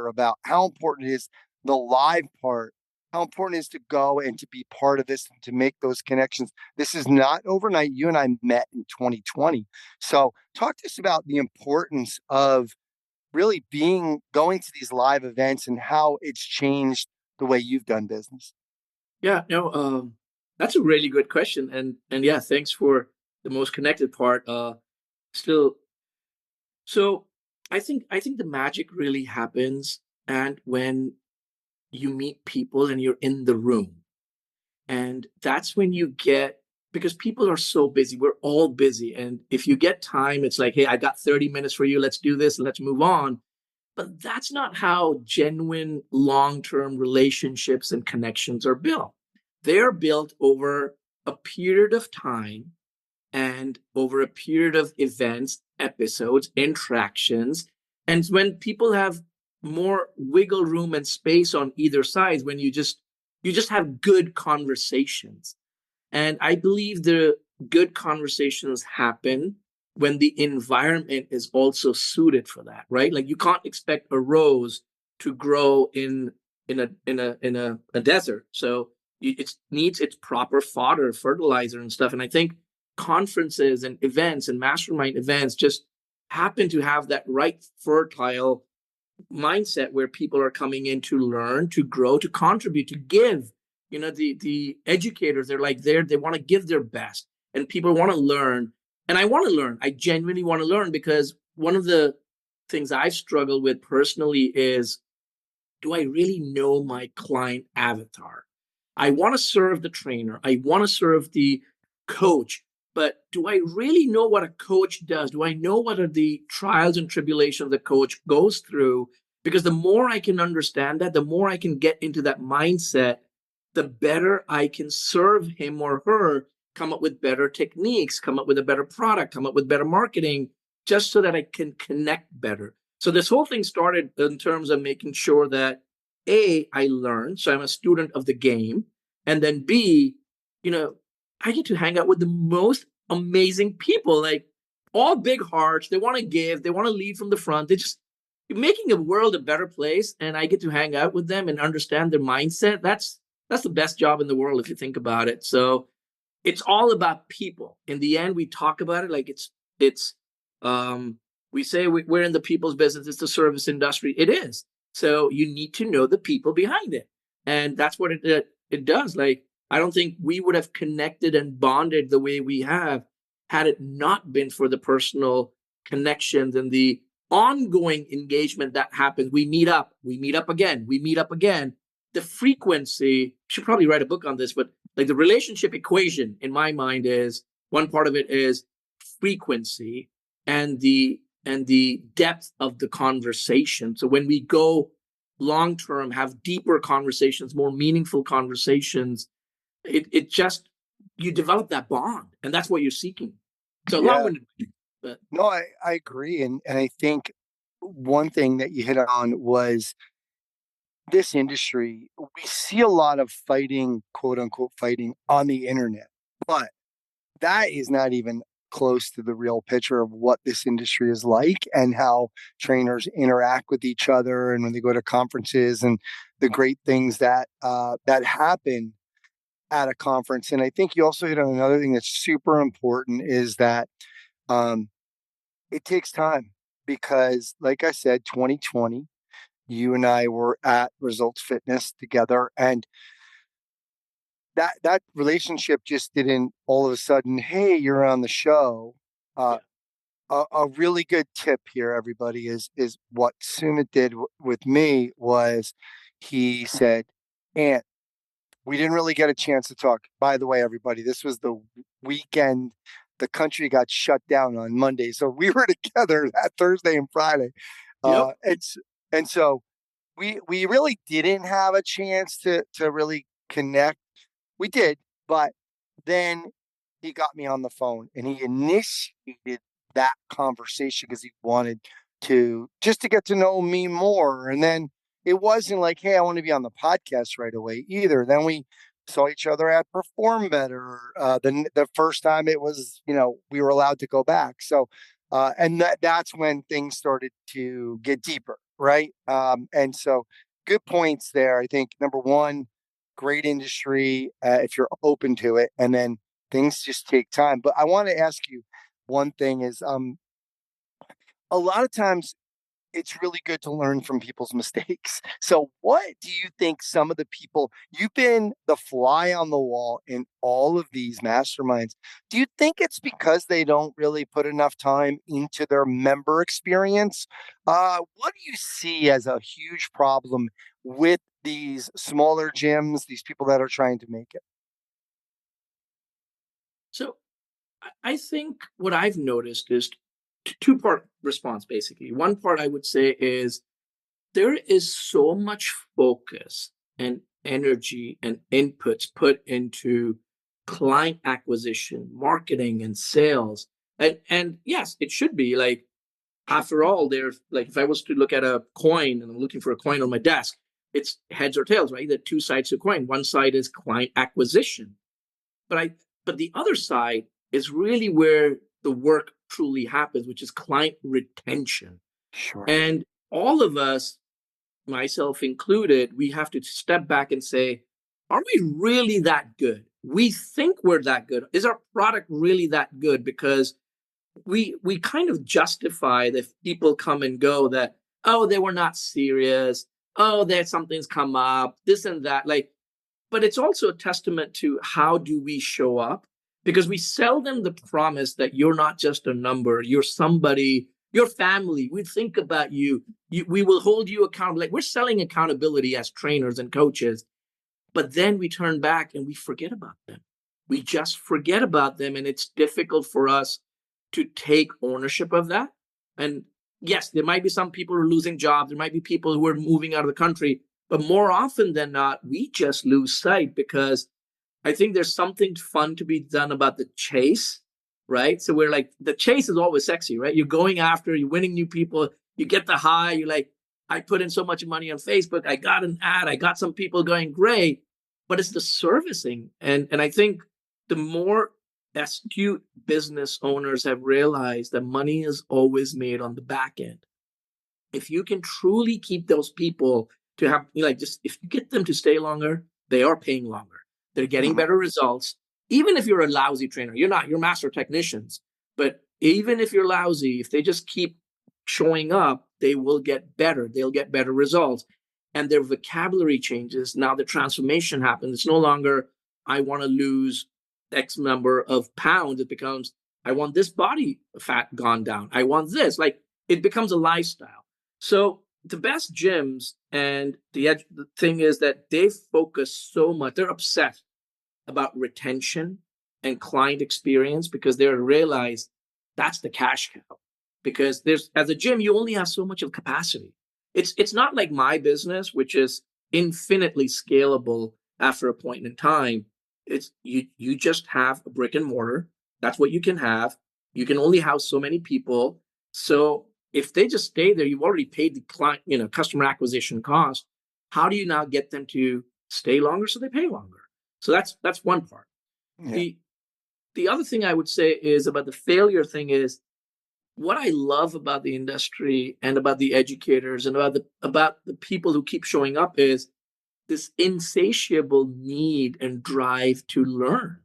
about how important it is the live part, how important it is to go and to be part of this, and to make those connections. This is not overnight. You and I met in 2020. So talk to us about the importance of really going to these live events and how it's changed the way you've done business. Yeah, no, that's a really good question, and yeah, thanks for the most connected part. Still, so I think the magic really happens and when you meet people and you're in the room. And that's when you get, because people are so busy, we're all busy. And if you get time, it's like, hey, I got 30 minutes for you. Let's do this and let's move on. But that's not how genuine long-term relationships and connections are built. They are built over a period of time and over a period of events, episodes, interactions. And when people have more wiggle room and space on either side, when you just have good conversations. And I believe the good conversations happen when the environment is also suited for that, right? Like you can't expect a rose to grow in a desert. So it needs its proper fodder, fertilizer, and stuff. And I think conferences and events and mastermind events just happen to have that right fertile mindset where people are coming in to learn, to grow, to contribute, to give. The educators, they're like they want to give their best, and people want to learn. And I want to learn. I genuinely want to learn, because one of the things I've struggled with personally is, do I really know my client avatar? I want to serve the trainer. I want to serve the coach. But do I really know what a coach does? Do I know what are the trials and tribulations the coach goes through? Because the more I can understand that, the more I can get into that mindset, the better I can serve him or her, come up with better techniques, come up with a better product, come up with better marketing, just so that I can connect better. So this whole thing started in terms of making sure that A, I learn, so I'm a student of the game, and then B, I get to hang out with the most amazing people, like all big hearts. They want to give, they want to lead from the front. They just making the world a better place, and I get to hang out with them and understand their mindset. That's the best job in the world if you think about it. So it's all about people. In the end, we talk about it like it's we say we're in the people's business. It's the service industry. It is. So you need to know the people behind it, and that's what it does. Like I don't think we would have connected and bonded the way we have had it not been for the personal connections and the ongoing engagement that happens. We meet up again, we meet up again. The frequency, should probably write a book on this, but like the relationship equation in my mind is, one part of it is frequency and the depth of the conversation. So when we go long term, have deeper conversations, more meaningful conversations, it just, you develop that bond, and that's what you're seeking. So Yeah. long-winded, but No, I agree. And I think one thing that you hit on was this industry. We see a lot of fighting, quote unquote, fighting on the internet, but that is not even close to the real picture of what this industry is like and how trainers interact with each other and when they go to conferences and the great things that happen at a conference. And I think you also hit on another thing that's super important is that um, it takes time because, like I said, 2020, you and I were at Results Fitness together, and that relationship just didn't all of a sudden, hey, you're on the show. Uh, yeah, a really good tip here, everybody, is what Sumit did with me was he said, "Ant, we didn't really get a chance to talk. By the way, everybody, this was the weekend. The country got shut down on Monday, so we were together that Thursday and Friday, yep, and so we really didn't have a chance to really connect. We did, but then he got me on the phone and he initiated that conversation because he wanted to just to get to know me more. And then it wasn't like, hey, I want to be on the podcast right away either. Then we saw each other at Perform Better. The first time it was, we were allowed to go back. So, and that's when things started to get deeper, right? And so, good points there. I think number one, great industry if you're open to it, and then things just take time. But I want to ask you one thing: is a lot of times it's really good to learn from people's mistakes. So, what do you think some of the people you've been the fly on the wall in all of these masterminds? Do you think it's because they don't really put enough time into their member experience? What do you see as a huge problem with these smaller gyms, these people that are trying to make it? So I think what I've noticed is two-part response, basically. One part I would say is there is so much focus and energy and inputs put into client acquisition, marketing, and sales. And yes, it should be like, after all, there's like, if I was to look at a coin and I'm looking for a coin on my desk, it's heads or tails, right? The two sides of a coin. One side is client acquisition, but the other side is really where the work truly happens, which is client retention. Sure. And all of us, myself included, we have to step back and say, are we really that good? We think we're that good. Is our product really that good? Because we kind of justify that people come and go that, oh, they were not serious. Oh, that something's come up, this and that. Like, but it's also a testament to how do we show up, because we sell them the promise that you're not just a number, you're somebody, your family, we think about you, we will hold you accountable. Like, we're selling accountability as trainers and coaches, but then we turn back and we forget about them. We just forget about them, and it's difficult for us to take ownership of that. And yes, there might be some people who are losing jobs, there might be people who are moving out of the country, but more often than not, we just lose sight, because I think there's something fun to be done about the chase, right? So we're like, the chase is always sexy, right? You're going after, you're winning new people, you get the high, you're like, I put in so much money on Facebook, I got an ad, I got some people going, great. But it's the servicing. And I think the more astute business owners have realized that money is always made on the back end. If you can truly keep those people to have, like, just if you get them to stay longer, they are paying longer. They're getting better results. Even if you're a lousy trainer, you're master technicians. But even if you're lousy, if they just keep showing up, they will get better. They'll get better results. And their vocabulary changes. Now the transformation happens. It's no longer, I want to lose X number of pounds. It becomes, I want this body fat gone down. I want this. Like, it becomes a lifestyle. So the best gyms, and the thing is that they focus so much, they're obsessed about retention and client experience, because they realize that's the cash cow. Because there's, as a gym, you only have so much of capacity. It's not like my business, which is infinitely scalable after a point in time. It's you just have a brick and mortar. That's what you can have. You can only house so many people. So if they just stay there, you've already paid the client, customer acquisition cost. How do you now get them to stay longer so they pay longer? So that's one part. Yeah. The other thing I would say is about the failure thing is, what I love about the industry and about the educators and about the people who keep showing up is this insatiable need and drive to learn.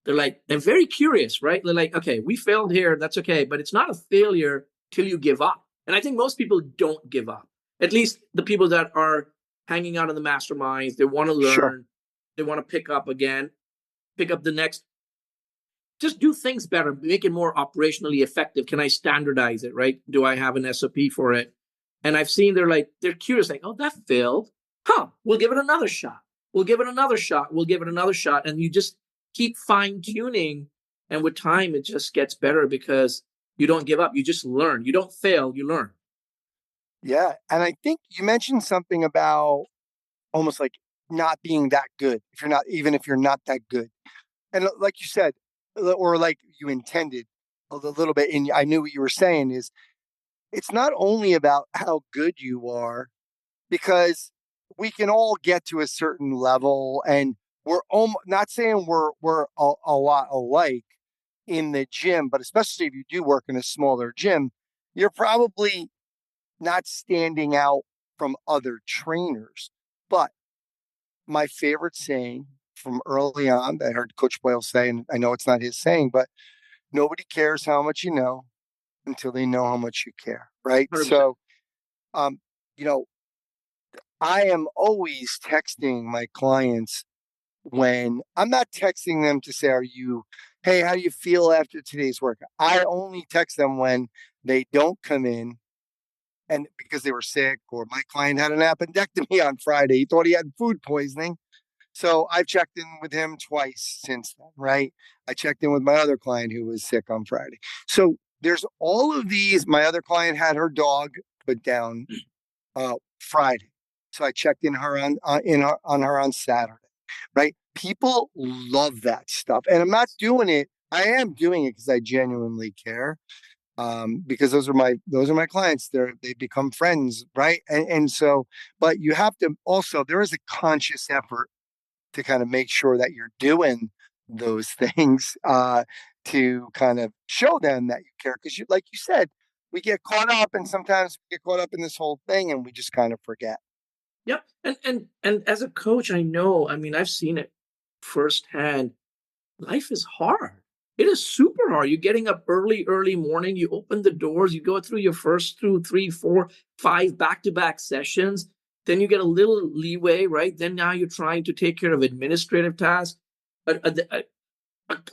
They're very curious, right? They're like, okay, we failed here, that's okay, but it's not a failure till you give up. And I think most people don't give up. At least the people that are hanging out in the masterminds, they want to learn, sure. They want to pick up again, pick up the next. Just do things better, make it more operationally effective. Can I standardize it, right? Do I have an SOP for it? And I've seen they're curious, like, oh, that failed. We'll give it another shot. We'll give it another shot. We'll give it another shot. And you just keep fine tuning. And with time, it just gets better, because you don't give up. You just learn. You don't fail, you learn. Yeah. And I think you mentioned something about almost like not being that good, even if you're not that good. And like you said, or like you intended a little bit, and I knew what you were saying is, it's not only about how good you are, because we can all get to a certain level, and we're not saying we're a lot alike in the gym, but especially if you do work in a smaller gym, you're probably not standing out from other trainers. But my favorite saying from early on that I heard Coach Boyle say, and I know it's not his saying, but nobody cares how much you know until they know how much you care, right? 100%. So, I am always texting my clients when I'm not texting them to say, hey, how do you feel after today's workout? I only text them when they don't come in, and because they were sick, or my client had an appendectomy on Friday. He thought he had food poisoning. So I've checked in with him twice since then, right? I checked in with my other client who was sick on Friday. So there's all of these. My other client had her dog put down Friday. So I checked in her on her on Saturday, right? People love that stuff. And I'm not doing it. I am doing it because I genuinely care. Because those are my clients. They become friends, right? And so, but you have to also, there is a conscious effort to kind of make sure that you're doing those things to kind of show them that you care. Because like you said, we get caught up, and sometimes we get caught up in this whole thing, and we just kind of forget. Yep. And as a coach, I know, I mean, I've seen it firsthand. Life is hard. It is super hard. You're getting up early morning. You open the doors. You go through your first through 3, 4, 5 back-to-back sessions. Then you get a little leeway, right? Then now you're trying to take care of administrative tasks.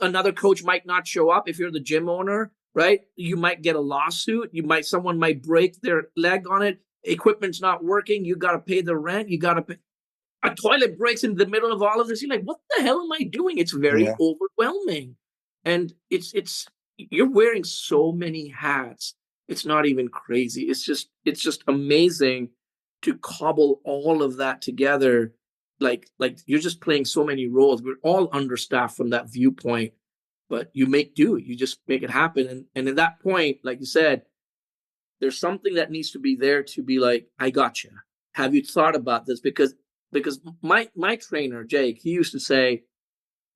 Another coach might not show up if you're the gym owner, right? You might get a lawsuit. Someone might break their leg on it. Equipment's not working. You got to pay the rent. You got to pay. A toilet breaks in the middle of all of this. You're like, what the hell am I doing? It's very overwhelming. And it's you're wearing so many hats. It's not even crazy. It's just amazing to cobble all of that together. Like you're just playing so many roles. We're all understaffed from that viewpoint, but you make do. You just make it happen. And at that point, like you said, there's something that needs to be there to be like, I got you. Have you thought about this? Because my trainer, Jake, he used to say,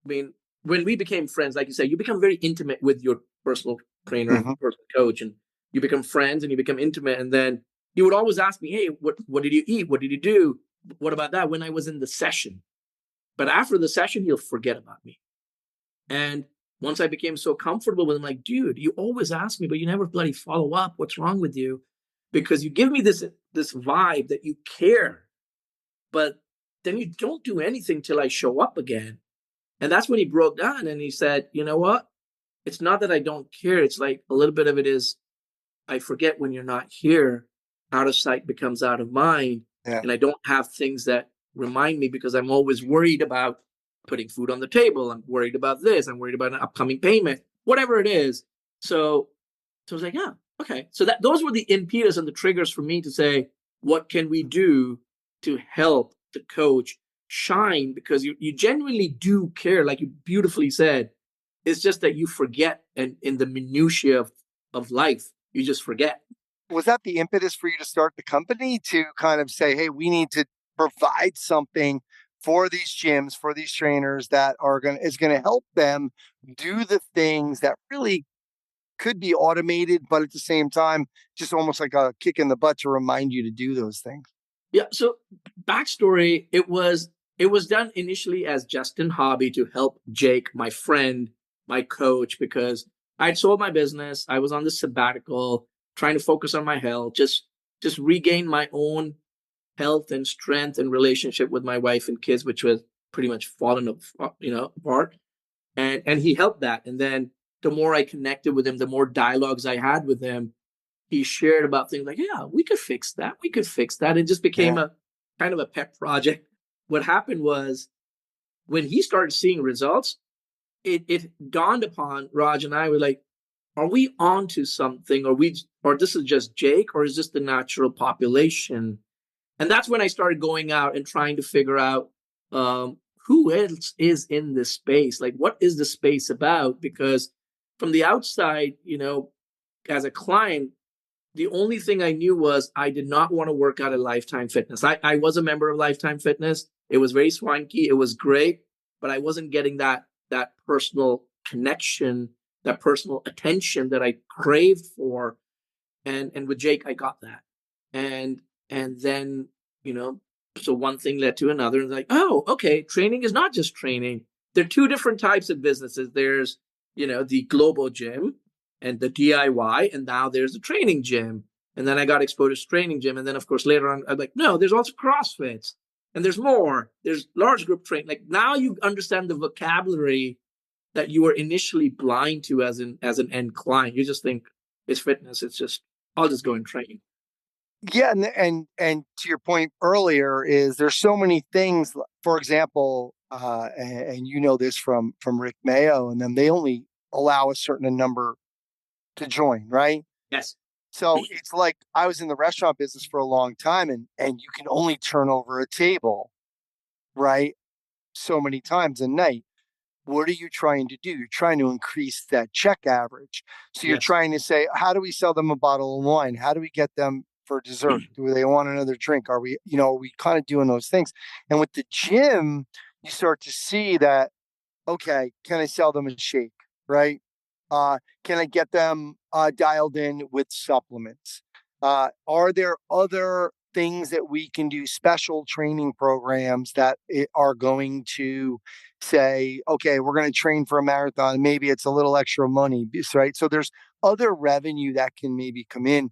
I mean, when we became friends, like you say, you become very intimate with your personal trainer, personal coach, and you become friends and you become intimate. And then he would always ask me, hey, what did you eat? What did you do? What about that? When I was in the session. But after the session, he'll forget about me. And once I became so comfortable with him, like, dude, you always ask me, but you never bloody follow up. What's wrong with you? Because you give me this vibe that you care, but then you don't do anything till I show up again. And that's when he broke down and he said, you know what? It's not that I don't care. It's like a little bit of it is I forget when you're not here. Out of sight becomes out of mind. Yeah. And I don't have things that remind me because I'm always worried about putting food on the table. I'm worried about this. I'm worried about an upcoming payment, whatever it is. So I was like, yeah, okay. So those were the impetus and the triggers for me to say, what can we do to help the coach shine? Because you genuinely do care, like you beautifully said. It's just that you forget, and in the minutiae of life, you just forget. Was that the impetus for you to start the company, to kind of say, hey, we need to provide something for these gyms, for these trainers that is going to help them do the things that really could be automated, but at the same time, just almost like a kick in the butt to remind you to do those things? Yeah. So backstory, it was done initially as just a hobby to help Jake, my friend, my coach, because I'd sold my business. I was on this sabbatical, trying to focus on my health, just regain my own health and strength and relationship with my wife and kids, which was pretty much fallen apart. And he helped that. And then the more I connected with him, the more dialogues I had with him, he shared about things like, yeah, we could fix that. We could fix that. It just became a kind of a pet project. What happened was when he started seeing results, it dawned upon Raj and I, were like, are we on to something? Or this is just Jake, or is this the natural population? And that's when I started going out and trying to figure out who else is in this space? Like, what is the space about? Because from the outside, as a client, the only thing I knew was I did not want to work out at Lifetime Fitness. I was a member of Lifetime Fitness. It was very swanky. It was great, but I wasn't getting that personal connection, that personal attention that I craved for. And with Jake, I got that. And then, so one thing led to another. And like, oh, okay, training is not just training. There are two different types of businesses. There's, the global gym and the DIY, and now there's the training gym. And then I got exposed to training gym. And then, of course, later on, I'm like, no, there's also CrossFits. And there's more. There's large group training. Like, now you understand the vocabulary that you were initially blind to as an end client. You just think it's fitness. It's just, I'll just go and train. Yeah, and to your point earlier, is there's so many things. For example, and you know this from Rick Mayo and them, they only allow a certain number to join, right? Yes. So it's like I was in the restaurant business for a long time, and you can only turn over a table, right? So many times a night. What are you trying to do? You're trying to increase that check average. So you're Yes. trying to say, how do we sell them a bottle of wine? How do we get them for dessert? Do they want another drink? Are we kind of doing those things? And with the gym, you start to see that, okay, can I sell them a shake? Right? Can I get them dialed in with supplements? Are there other things that we can do, special training programs that are going to say, okay, we're going to train for a marathon. Maybe it's a little extra money, right? So there's other revenue that can maybe come in.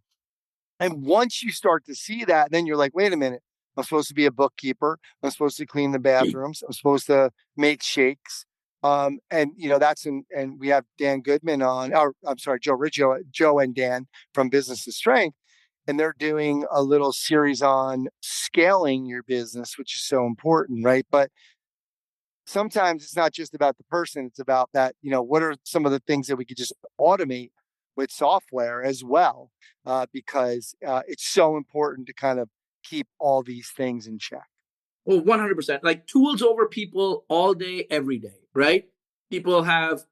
And once you start to see that, then you're like, wait a minute, I'm supposed to be a bookkeeper. I'm supposed to clean the bathrooms. I'm supposed to make shakes. And and we have Dan Goodman on, or I'm sorry, Joe and Dan from Business to Strength. And they're doing a little series on scaling your business, which is so important, right? But sometimes it's not just about the person, it's about that, what are some of the things that we could just automate with software as well, because it's so important to kind of keep all these things in check. Well, 100%. Like tools over people all day, every day, right? People have,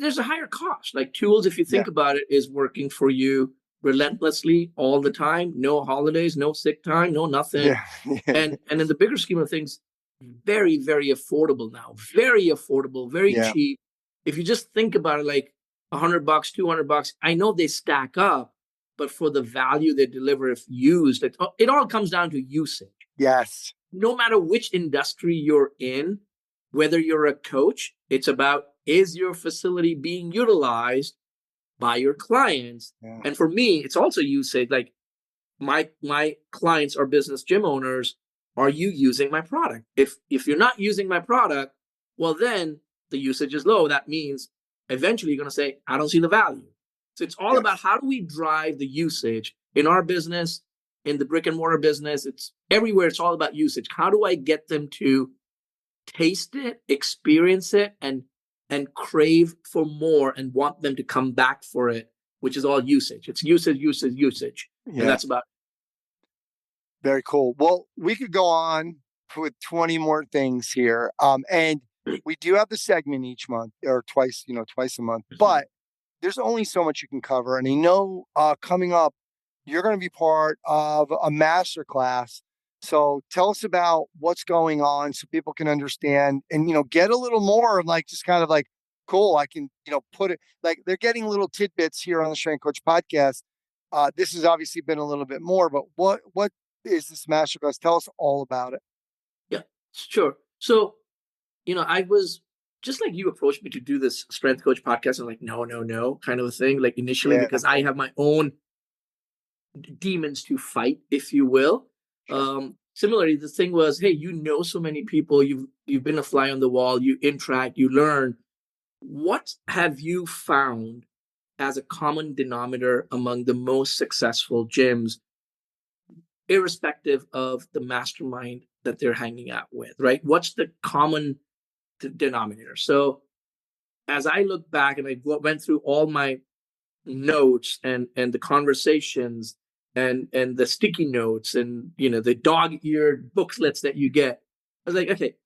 there's a higher cost. Like tools, if you think about it, is working for you relentlessly all the time. No holidays, no sick time, no nothing. And in the bigger scheme of things, very, very affordable now. Very affordable, very cheap. If you just think about it, like $100, $200, I know they stack up, but for the value they deliver if used, it all comes down to usage. Yes. No matter which industry you're in, whether you're a coach, it's about, is your facility being utilized by your clients? Yeah. And for me, it's also usage. Like my clients are business gym owners. Are you using my product? If you're not using my product, well, then the usage is low. That means eventually you're going to say, I don't see the value. So it's all about how do we drive the usage in our business, in the brick and mortar business. It's everywhere. It's all about usage. How do I get them to taste it, experience it, and crave for more and want them to come back for it, which is all usage. It's usage, usage, usage. Yeah. And that's about it. Very cool. Well, we could go on with 20 more things here. And we do have the segment each month or twice a month, but there's only so much you can cover. And I know coming up, you're going to be part of a masterclass. So tell us about what's going on so people can understand and, get a little more like just kind of like, cool, I can, put it like they're getting little tidbits here on the Strength Coach podcast. This has obviously been a little bit more, but what is this masterclass? Tell us all about it. Yeah, sure. So, I was just like you approached me to do this Strength Coach podcast. I'm like, no, kind of a thing. Like initially, because I have my own demons to fight, if you will. Similarly, the thing was, hey, so many people, you've been a fly on the wall, you interact, you learn. What have you found as a common denominator among the most successful gyms, irrespective of the mastermind that they're hanging out with, right? What's the common denominator? So as I look back and I went through all my notes and the conversations and the sticky notes and the dog-eared booklets that you get, I was like, okay,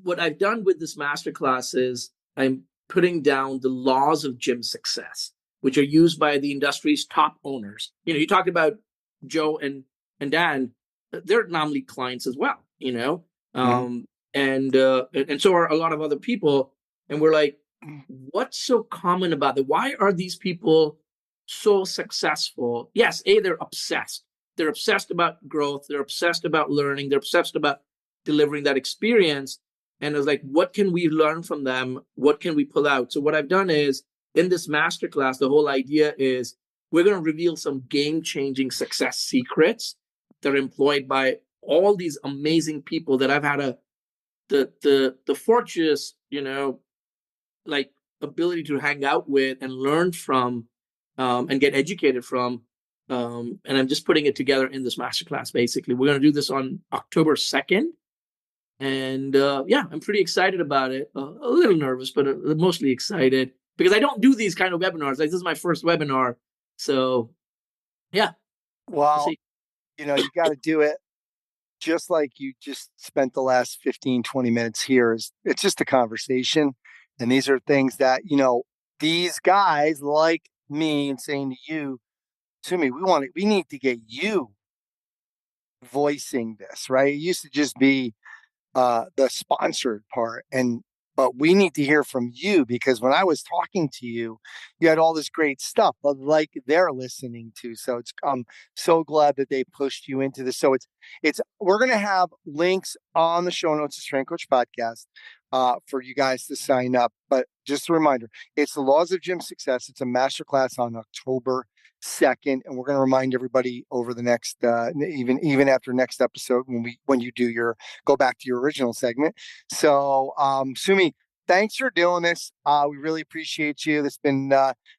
what I've done with this masterclass is I'm putting down the laws of gym success, which are used by the industry's top owners. You talk about Joe and Dan, they're normally clients as well, and so are a lot of other people. And we're like, what's so common about it? Why are these people so successful? Yes, they're obsessed. They're obsessed about growth. They're obsessed about learning. They're obsessed about delivering that experience. And I was like, what can we learn from them? What can we pull out? So what I've done is in this masterclass, the whole idea is we're going to reveal some game-changing success secrets that are employed by all these amazing people that I've had the fortuitous, like ability to hang out with and learn from and get educated from. And I'm just putting it together in this masterclass. Basically, we're going to do this on October 2nd. And yeah, I'm pretty excited about it. A little nervous, but mostly excited because I don't do these kind of webinars. Like, this is my first webinar. So yeah, we'll Well, see. you got to do it just like you just spent the last 15, 20 minutes here. It's just a conversation. And these are things that, these guys like me and saying to you, Sumi, we need to get you voicing this, right? It used to just be the sponsored part, but we need to hear from you, because when I was talking to you, you had all this great stuff like they're listening to. So I'm so glad that they pushed you into this. So we're gonna have links on the show notes of Strength Coach Podcast for you guys to sign up. But just a reminder, it's the Laws of Gym Success. It's a masterclass on October 2nd, and we're going to remind everybody over the next even after next episode when you go back to your original segment. So Sumi, thanks for doing this. We really appreciate you. It's been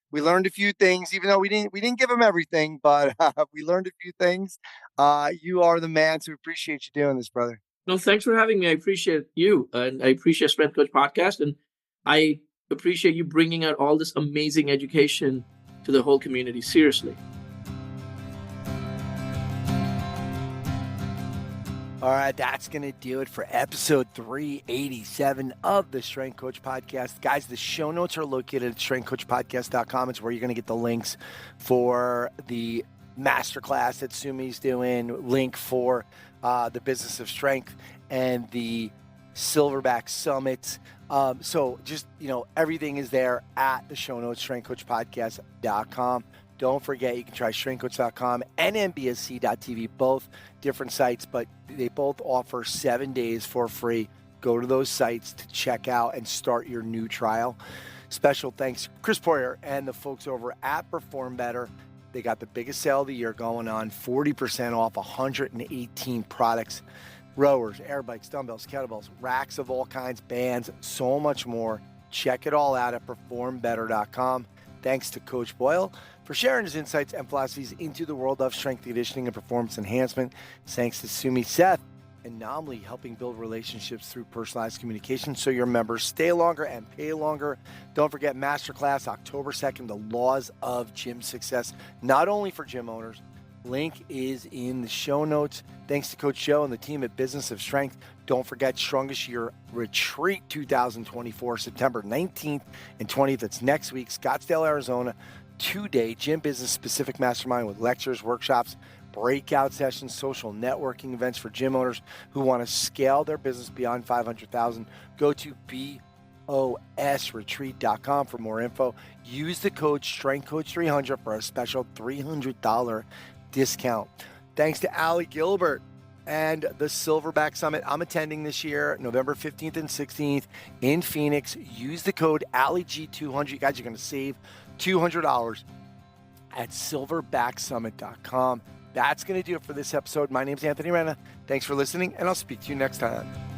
we learned a few things, even though we didn't give them everything, but we learned a few things. You are the man, so we appreciate you doing this, brother. No, thanks for having me. I appreciate you, and I appreciate Strength Coach Podcast, and I appreciate you bringing out all this amazing education to the whole community. Seriously. All right, that's going to do it for episode 387 of the Strength Coach Podcast. Guys, the show notes are located at strengthcoachpodcast.com. It's where you're going to get the links for the masterclass that Sumi's doing, link for the Business of Strength, and the Silverback Summit. So just, everything is there at the show notes, strengthcoachpodcast.com. Don't forget, you can try strengthcoach.com and mbsc.tv, both different sites, but they both offer 7 days for free. Go to those sites to check out and start your new trial. Special thanks to Chris Poirier and the folks over at Perform Better. They got the biggest sale of the year going on, 40% off 118 products. Rowers, air bikes, dumbbells, kettlebells, racks of all kinds, bands, so much more. Check it all out at performbetter.com. Thanks to Coach Boyle for sharing his insights and philosophies into the world of strength conditioning and performance enhancement. Thanks to Sumi, Seth, and Namli, helping build relationships through personalized communication so your members stay longer and pay longer. Don't forget Masterclass October 2nd, the Laws of Gym Success, not only for gym owners. Link is in the show notes. Thanks to Coach Joe and the team at Business of Strength. Don't forget Strongest Year Retreat 2024, September 19th and 20th. It's next week, Scottsdale, Arizona. 2-day gym business specific mastermind with lectures, workshops, breakout sessions, social networking events for gym owners who want to scale their business beyond 500,000. Go to bosretreat.com for more info. Use the code StrengthCoach300 for a special $300 discount. Thanks to Allie Gilbert and the Silverback Summit. I'm attending this year, November 15th and 16th in Phoenix. Use the code AllieG200. You guys are going to save $200 at silverbacksummit.com. That's going to do it for this episode. My name's Anthony Rena. Thanks for listening, and I'll speak to you next time.